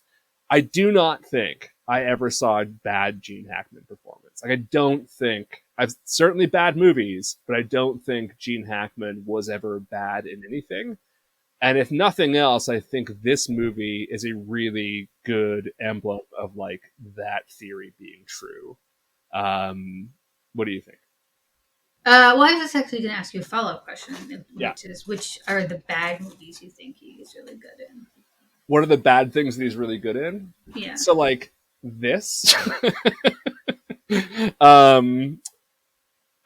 I do not think I ever saw a bad Gene Hackman performance. Like, I don't think I've certainly bad movies, but I don't think Gene Hackman was ever bad in anything. And if nothing else, I think this movie is a really good emblem of like that theory being true. What do you think? Well, I was actually going to ask you a follow-up question, which is, which are the bad movies you think he's really good in? What are the bad things that he's really good in? Yeah. So like this.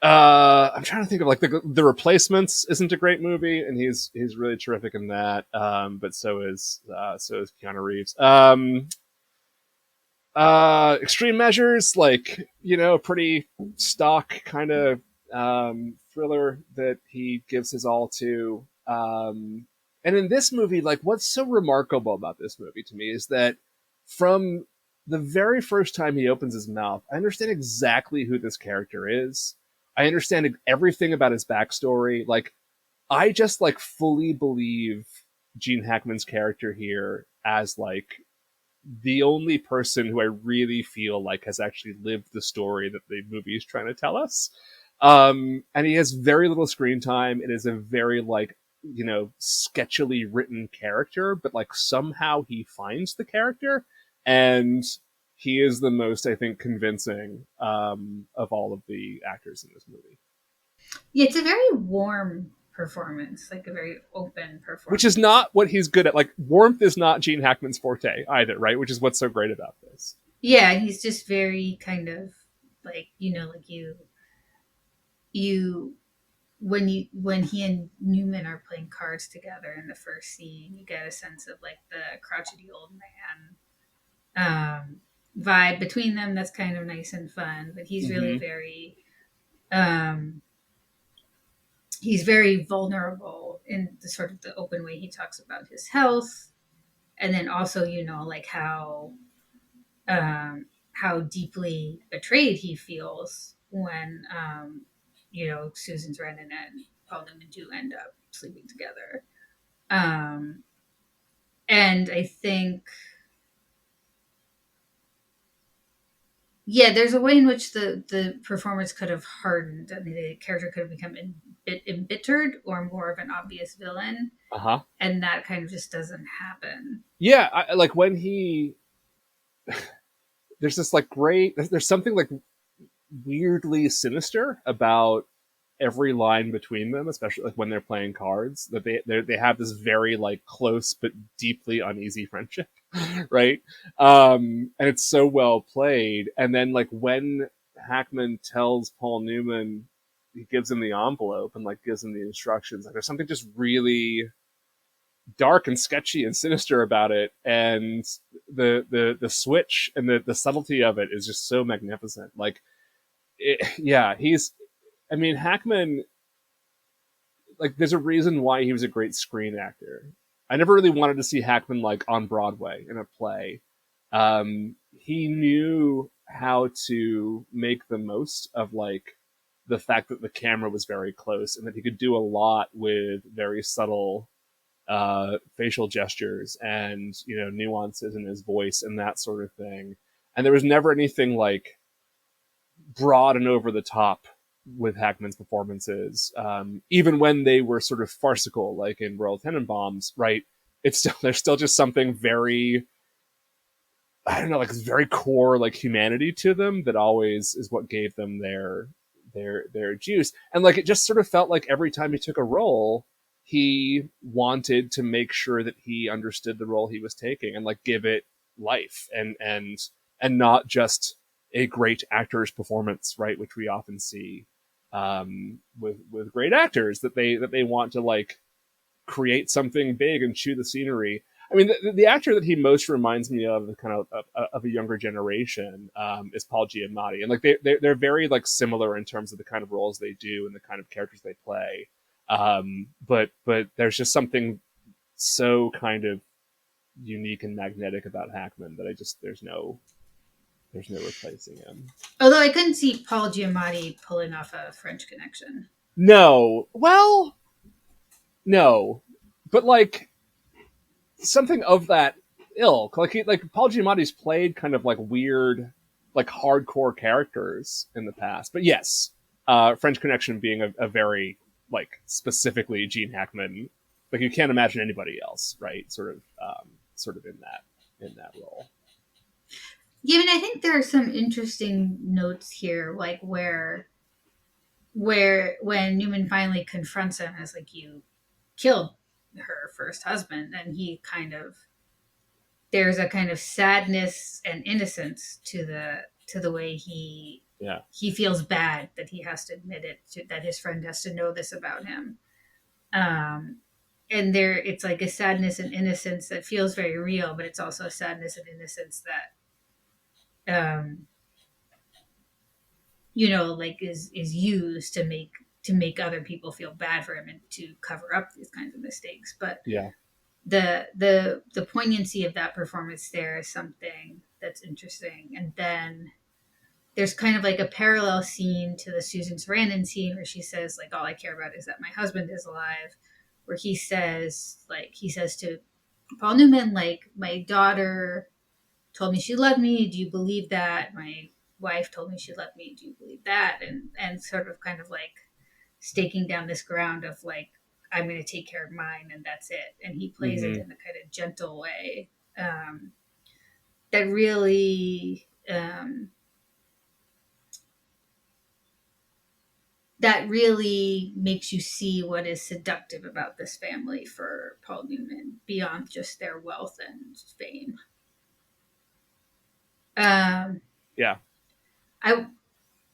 I'm trying to think of like the Replacements isn't a great movie, and he's really terrific in that. But so is Keanu Reeves. Extreme Measures, like, you know, pretty stock kind of thriller that he gives his all to. And in this movie, like, what's so remarkable about this movie to me is that from the very first time he opens his mouth, I understand exactly who this character is. I understand everything about his backstory. Like, I just like fully believe Gene Hackman's character here as like the only person who I really feel like has actually lived the story that the movie is trying to tell us. And he has very little screen time. It is a very like, you know, sketchily written character, but like somehow he finds the character, and he is the most, I think, convincing of all of the actors in this movie. Yeah, it's a very warm performance, like a very open performance. Which is not what he's good at. Like, warmth is not Gene Hackman's forte either, right? Which is what's so great about this. Yeah, he's just very kind of like, you know, like when he and Newman are playing cards together in the first scene, you get a sense of like the crotchety old man vibe between them. That's kind of nice and fun, but he's really very he's very vulnerable in the sort of the open way he talks about his health, and then also, you know, like how deeply betrayed he feels when you know, Susan Sarandon and Paul Newman do end up sleeping together. And I think, yeah, there's a way in which the performance could have hardened. I mean, the character could have become a bit embittered or more of an obvious villain. And that kind of just doesn't happen. Yeah, like when he... there's this like great... There's something like weirdly sinister about every line between them, especially like when they're playing cards, that they have this very like close but deeply uneasy friendship, right? And it's so well played. And then like when Hackman tells Paul Newman, he gives him the envelope and like gives him the instructions, like there's something just really dark and sketchy and sinister about it, and the switch and the subtlety of it is just so magnificent. Like, Hackman, like, there's a reason why he was a great screen actor. I never really wanted to see Hackman like on Broadway in a play. He knew how to make the most of like the fact that the camera was very close and that he could do a lot with very subtle facial gestures and, you know, nuances in his voice and that sort of thing. And there was never anything like broad and over the top with Hackman's performances, even when they were sort of farcical, like in Royal Tenenbaums, right? There's still just something very, I don't know, like very core, like humanity to them that always is what gave them their their juice. And like, it just sort of felt like every time he took a role, he wanted to make sure that he understood the role he was taking and like give it life and not just a great actor's performance, right? Which we often see with great actors, that they want to like create something big and chew the scenery. I mean, the actor that he most reminds me of, kind of a younger generation, is Paul Giamatti, and like they're very like similar in terms of the kind of roles they do and the kind of characters they play. But there's just something so kind of unique and magnetic about Hackman that there's no replacing him. Although I couldn't see Paul Giamatti pulling off a French Connection. No, well, no, but like something of that ilk. Like Paul Giamatti's played kind of like weird, like hardcore characters in the past. But yes, French Connection being a very like specifically Gene Hackman. Like you can't imagine anybody else, right? Sort of in that role. Yeah, I mean, I think there are some interesting notes here, like where when Newman finally confronts him as like, you killed her first husband, and he kind of, there's a kind of sadness and innocence to the way he feels bad that he has to admit it, that his friend has to know this about him. And there, it's like a sadness and innocence that feels very real, but it's also a sadness and innocence that, you know, like is used to make other people feel bad for him and to cover up these kinds of mistakes. But yeah, the poignancy of that performance there is something that's interesting. And then there's kind of like a parallel scene to the Susan Sarandon scene where she says like, all I care about is that my husband is alive, where he says to Paul Newman, like, my daughter told me she loved me. Do you believe that? My wife told me she loved me. Do you believe that? And sort of kind of like staking down this ground of like, I'm going to take care of mine and that's it. And he plays it in a kind of gentle way that really makes you see what is seductive about this family for Paul Newman beyond just their wealth and fame.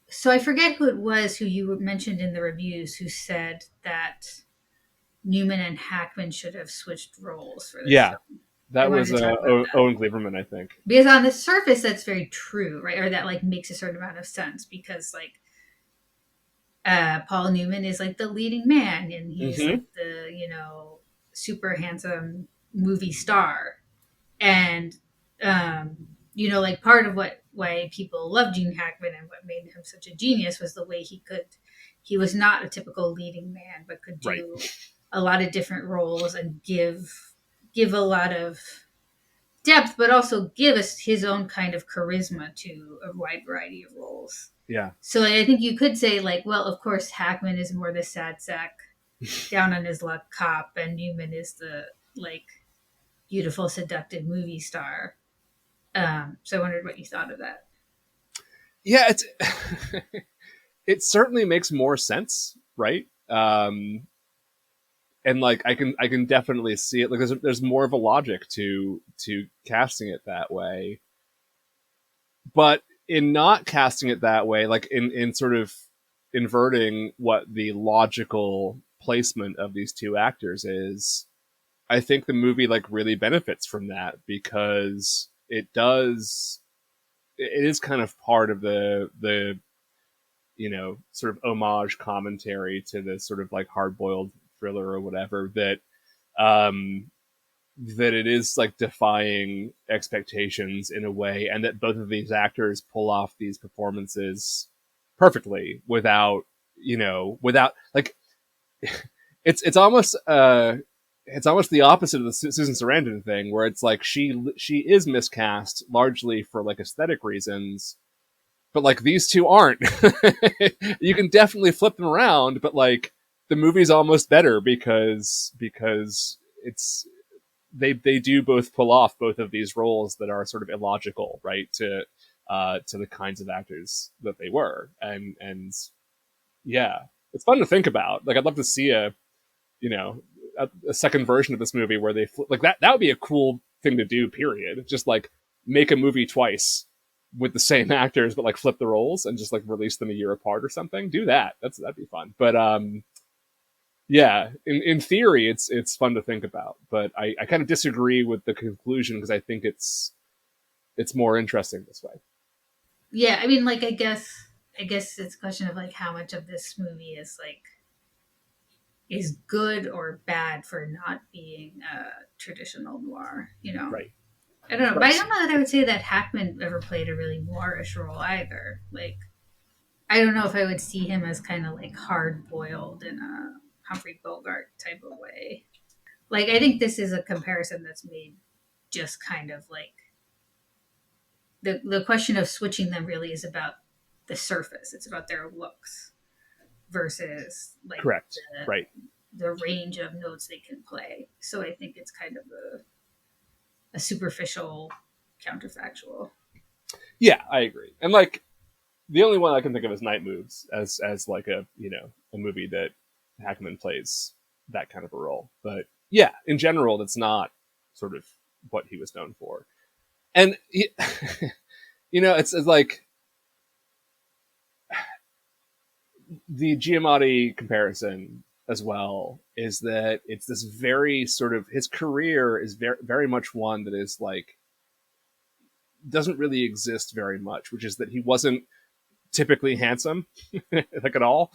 So I forget who it was who you mentioned in the reviews who said that Newman and Hackman should have switched roles for this film. That was Owen Gleiberman, I think. Because on the surface, that's very true, right? Or that like makes a certain amount of sense because like Paul Newman is like the leading man and he's like the, you know, super handsome movie star. And, you know, like part of why people love Gene Hackman and what made him such a genius was the way he was not a typical leading man, but could do a lot of different roles and give a lot of depth, but also give us his own kind of charisma to a wide variety of roles. Yeah. So I think you could say like, well, of course, Hackman is more the sad sack, down on his luck cop, and Newman is the like beautiful, seductive movie star. So I wondered what you thought of that. Yeah, it certainly makes more sense, right? And like I can definitely see it. Like there's more of a logic to casting it that way. But in not casting it that way, like in sort of inverting what the logical placement of these two actors is, I think the movie like really benefits from that because it is kind of part of the you know, sort of homage commentary to this sort of like hard-boiled thriller or whatever that it is like defying expectations in a way, and that both of these actors pull off these performances perfectly without like it's almost the opposite of the Susan Sarandon thing, where it's like she is miscast largely for like aesthetic reasons, but like these two aren't. You can definitely flip them around, but like the movie's almost better because it's they do both pull off both of these roles that are sort of illogical, right? To the kinds of actors that they were, and Yeah, it's fun to think about. Like, I'd love to see a second version of this movie where they like that. That would be a cool thing to do. Period. Just like make a movie twice with the same actors, but like flip the roles and just like release them a year apart or something. Do that. That'd be fun. But yeah, in theory, it's fun to think about. But I kind of disagree with the conclusion because I think it's more interesting this way. Yeah, I mean, like, I guess it's a question of like how much of this movie is like is good or bad for not being a traditional noir, Right. I don't know, but I don't know that I would say that Hackman ever played a really noirish role either. Like, I don't know if I would see him as kind of like hard boiled in a Humphrey Bogart type of way. Like, I think this is a comparison that's made just kind of like the question of switching them really is about the surface. It's about their looks versus like correct, right, the range of notes they can play. So I think it's kind of a superficial counterfactual. Yeah, I agree. And like the only one I can think of is Night Moves as like a movie that Hackman plays that kind of a role. But yeah, in general, that's not sort of what he was known for. And it's like the Giamatti comparison as well is that it's this very sort of his career is very very much one that is like doesn't really exist very much, which is that he wasn't typically handsome like at all.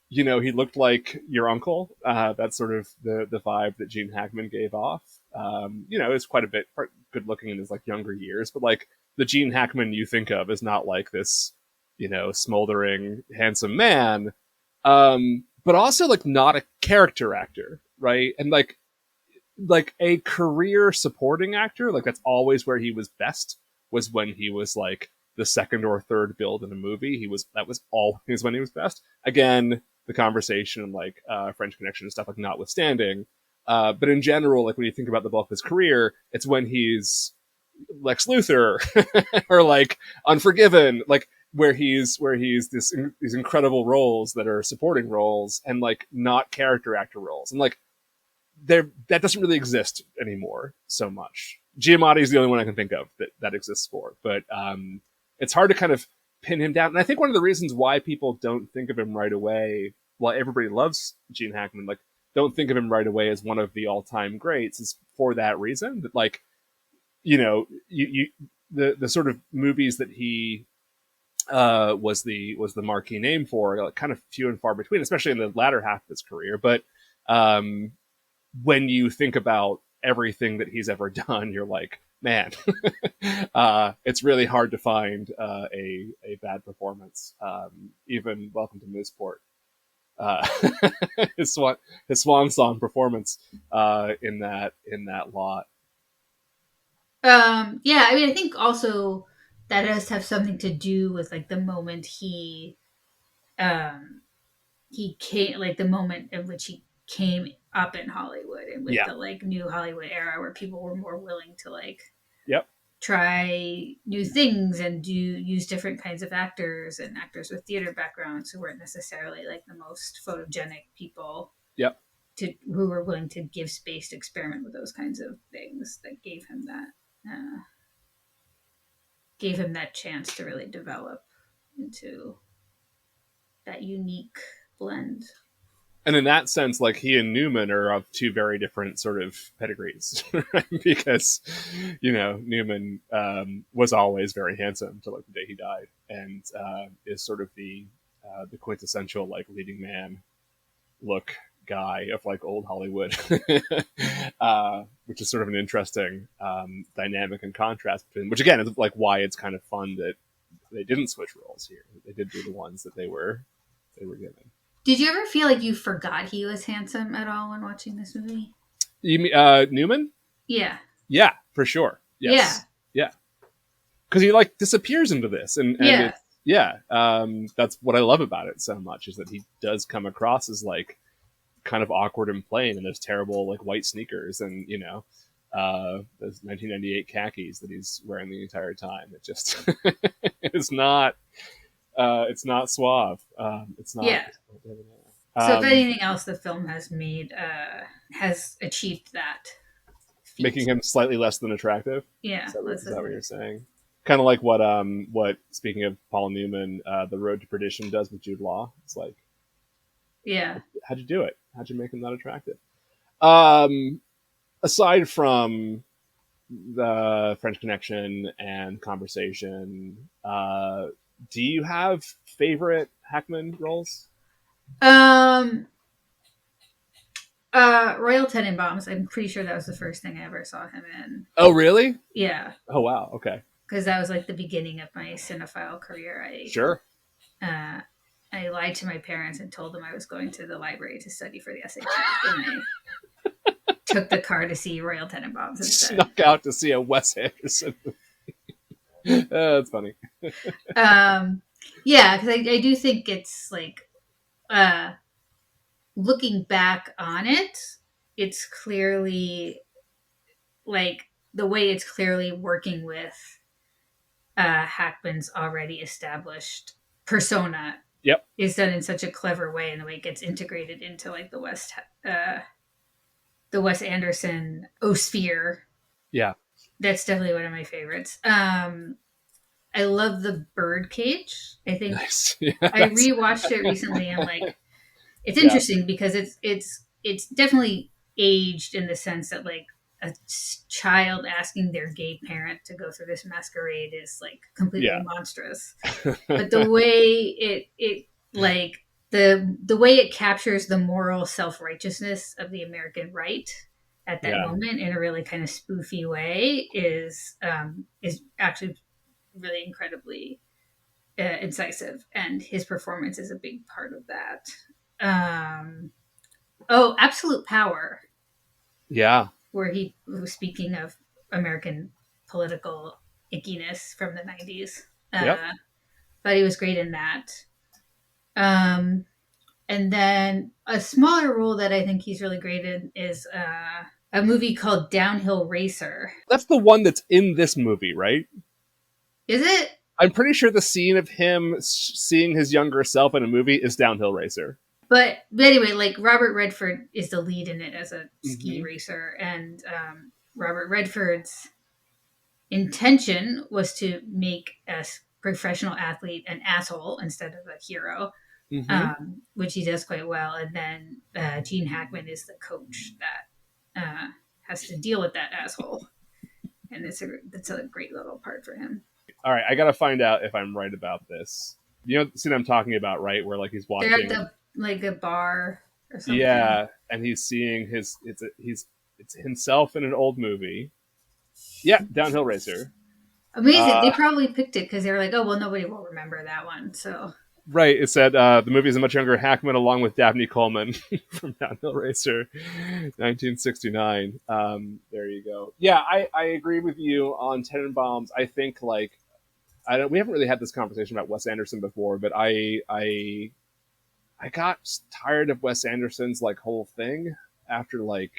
He looked like your uncle. That's sort of the vibe that Gene Hackman gave off. Is quite a bit good looking in his like younger years, but like the Gene Hackman you think of is not like this, smoldering handsome man, but also like not a character actor, right? And like a career supporting actor, like that's always where he was best, was when he was like the second or third build in a movie. That was always when he was best. Again, the conversation and like French Connection and stuff like notwithstanding. But in general, like when you think about the bulk of his career, it's when he's Lex Luthor or like Unforgiven, like where he's these incredible roles that are supporting roles and like not character actor roles. And like that doesn't really exist anymore so much. Giamatti is the only one I can think of that exists for, but it's hard to kind of pin him down. And I think one of the reasons why people don't think of him right away, while everybody loves Gene Hackman, like don't think of him right away as one of the all-time greats, is for that reason. That like, the sort of movies that he was the marquee name for, like, kind of few and far between, especially in the latter half of his career. But when you think about everything that he's ever done, you're like, man, it's really hard to find a bad performance. Even Welcome to Mooseport, his swan song performance in that lot. Yeah, I mean, I think also that has to have something to do with like the moment he came, like the moment in which he came up in Hollywood and with the like new Hollywood era where people were more willing to like try new things and use different kinds of actors and actors with theater backgrounds who weren't necessarily like the most photogenic people. Who were willing to give space to experiment with those kinds of things that gave him that chance to really develop into that unique blend. And in that sense, like he and Newman are of two very different sort of pedigrees, right? Because, Newman was always very handsome till like the day he died, and is sort of the quintessential like leading man look guy of like old Hollywood, which is sort of an interesting dynamic and contrast between, which again is like why it's kind of fun that they didn't switch roles here. They did do the ones that they were given. Did you ever feel like you forgot he was handsome at all when watching this movie? You mean Newman? Yeah. Yeah, for sure. Yes. Yeah. Because he like disappears into this, and that's what I love about it so much, is that he does come across as like kind of awkward and plain in those terrible like white sneakers and those 1998 khakis that he's wearing the entire time. It just it's not It's not suave. It's not. Yeah. So if anything else the film has made, has achieved that feat. Making him slightly less than attractive. Yeah. Is that what you're saying? Kind of like what speaking of Paul Newman, The Road to Perdition does with Jude Law. It's like, yeah, how'd you do it? How'd you make him that attractive? Aside from the French Connection and Conversation, do you have favorite Hackman roles? Royal Tenenbaums. I'm pretty sure that was the first thing I ever saw him in. Oh, really? Yeah. Oh, wow. Okay. Because that was like the beginning of my cinephile career. Sure. I lied to my parents and told them I was going to the library to study for the SATs, and I took the car to see Royal Tenenbaums instead. Snuck out to see a Wes Anderson movie. That's funny. Yeah, because I do think it's like, looking back on it, it's clearly like the way it's clearly working with Hackman's already established persona. Yep. Is done in such a clever way, and the way it gets integrated into like the Wes Anderson Osphere. Yeah. That's definitely one of my favorites. I love the Birdcage. I think nice. Yes. I rewatched it recently, and like it's interesting because it's definitely aged in the sense that like a child asking their gay parent to go through this masquerade is like completely monstrous. But the way it like the way it captures the moral self-righteousness of the American right at that moment in a really kind of spoofy way is actually really incredibly incisive, and his performance is a big part of that. Absolute Power. Yeah. Where he was speaking of American political ickiness from the 90s. But he was great in that. And then a smaller role that I think he's really great in is a movie called Downhill Racer. That's the one that's in this movie, right? Is it? I'm pretty sure the scene of him seeing his younger self in a movie is Downhill Racer. But anyway, like Robert Redford is the lead in it as a ski racer, and Robert Redford's intention was to make a professional athlete an asshole instead of a hero, which he does quite well. And then Gene Hackman is the coach that has to deal with that asshole, and it's a great little part for him. All right, I gotta find out if I'm right about this. You know the scene I'm talking about, right? Where like he's watching. They're at a bar or something. Yeah, and he's seeing it's himself in an old movie. Yeah, Downhill Racer. Amazing. They probably picked it because they were like, oh, well, nobody will remember that one. So right, it said the movie is a much younger Hackman along with Dabney Coleman from Downhill Racer, 1969. There you go. Yeah, I agree with you on Tenenbaums. I think like we haven't really had this conversation about Wes Anderson before, but I got tired of Wes Anderson's like whole thing after like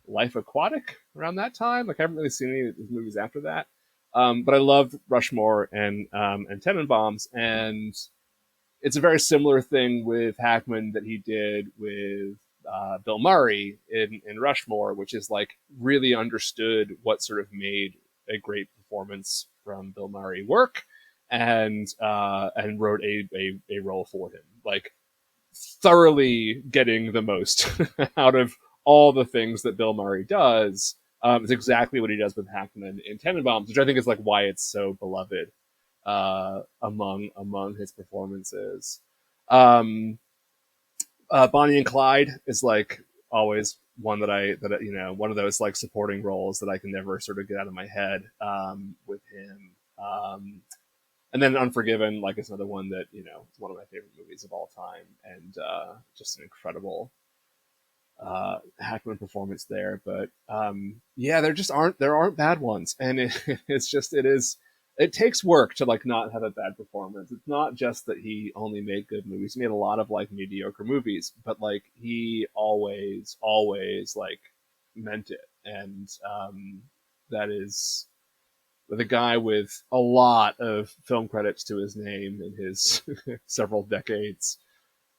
Life Aquatic around that time. Like I haven't really seen any of his movies after that. But I loved Rushmore and Tenenbaums, and it's a very similar thing with Hackman that he did with Bill Murray in Rushmore, which is like really understood what sort of made a great performance from Bill Murray work, and wrote a role for him, like thoroughly getting the most out of all the things that Bill Murray does. It's exactly what he does with Hackman in Tenenbaums, which I think is like why it's so beloved among his performances. Bonnie and Clyde is like always one that you know, one of those like supporting roles that I can never sort of get out of my head with him. And then Unforgiven, like, is another one that, you know, is one of my favorite movies of all time, and just an incredible Hackman performance there. But yeah, there aren't bad ones, and it takes work to like not have a bad performance. It's not just that he only made good movies; he made a lot of like mediocre movies, but like he always like meant it, and that is with a guy with a lot of film credits to his name in his several decades.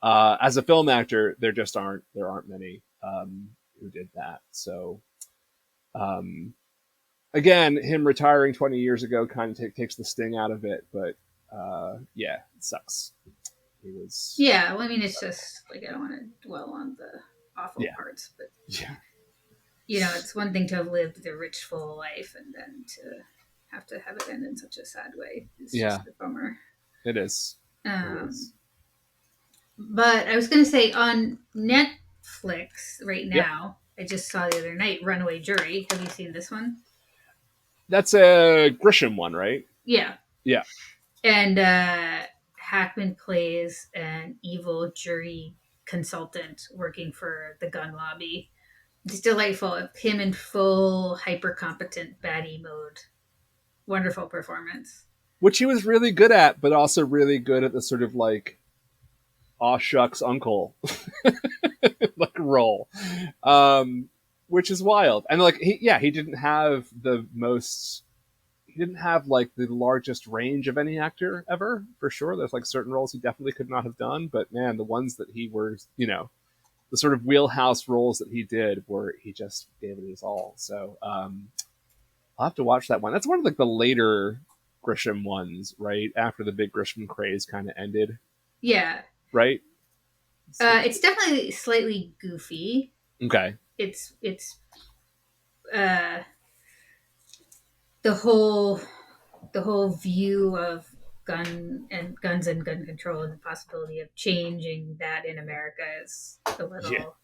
As a film actor, there aren't many who did that. So, again, him retiring 20 years ago kind of takes the sting out of it. But yeah, it sucks. He was. Yeah, well, I mean, it's just like I don't want to dwell on the awful parts, but it's one thing to have lived a rich, full life, and then to have it end in such a sad way. It's just a bummer. It is. But I was going to say on Netflix right now, I just saw the other night, Runaway Jury. Have you seen this one? That's a Grisham one, right? Yeah. Yeah. And Hackman plays an evil jury consultant working for the gun lobby. It's delightful. Him in full hyper-competent baddie mode. Wonderful performance. Which he was really good at, but also really good at the sort of like, aw shucks uncle like role. Which is wild. And like he didn't have like the largest range of any actor ever, for sure. There's like certain roles he definitely could not have done, but man, the ones that he were, the sort of wheelhouse roles that he did he just gave it his all. So I'll have to watch that one. That's one of like the later Grisham ones, right? After the big Grisham craze kind of ended. Yeah. Right? It's definitely slightly goofy. Okay. It's the whole view of guns and gun control and the possibility of changing that in America is a little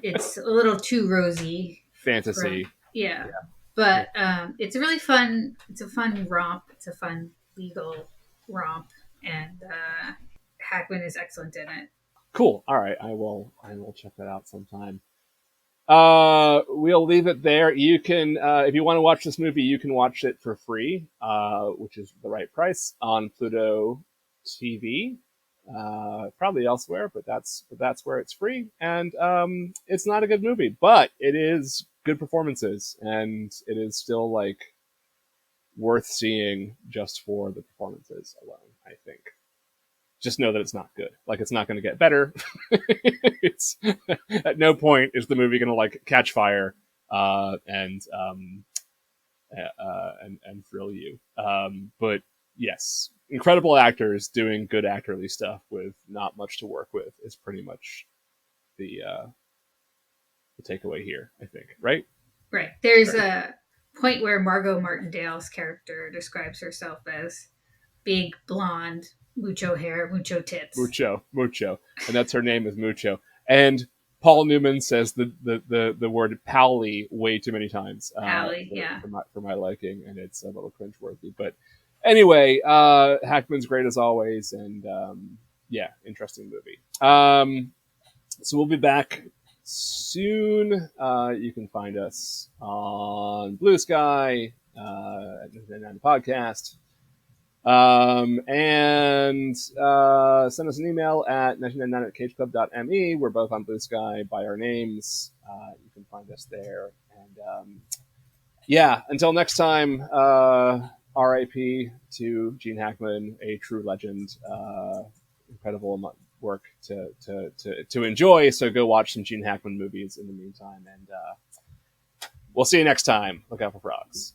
it's a little too rosy fantasy. But it's a really fun romp. It's a fun legal romp, and Hackman is excellent in it. Cool. All right, I will check that out sometime. We'll leave it there. You can, if you want to watch this movie, you can watch it for free, which is the right price on Pluto TV. Probably elsewhere, but that's where it's free. And it's not a good movie, but it is good performances, and it is still like worth seeing just for the performances alone, I think. Just know that it's not good. Like, it's not going to get better. It's at no point is the movie going to like catch fire and thrill you. But yes, incredible actors doing good actorly stuff with not much to work with is pretty much the takeaway here, I think. Right? Right. There's a point where Margo Martindale's character describes herself as big, blonde, mucho hair, mucho tits. Mucho. And that's her name is Mucho. And Paul Newman says the word Powley way too many times. Powley, for my liking, and it's a little cringeworthy. But anyway, Hackman's great as always, and interesting movie. So we'll be back soon. You can find us on Blue Sky, at the Podcast. And send us an email at 1999@cageclub.me. We're both on Blue Sky by our names. You can find us there. And until next time, RIP to Gene Hackman, a true legend. Incredible work to enjoy. So go watch some Gene Hackman movies in the meantime. And we'll see you next time. Look out for frogs.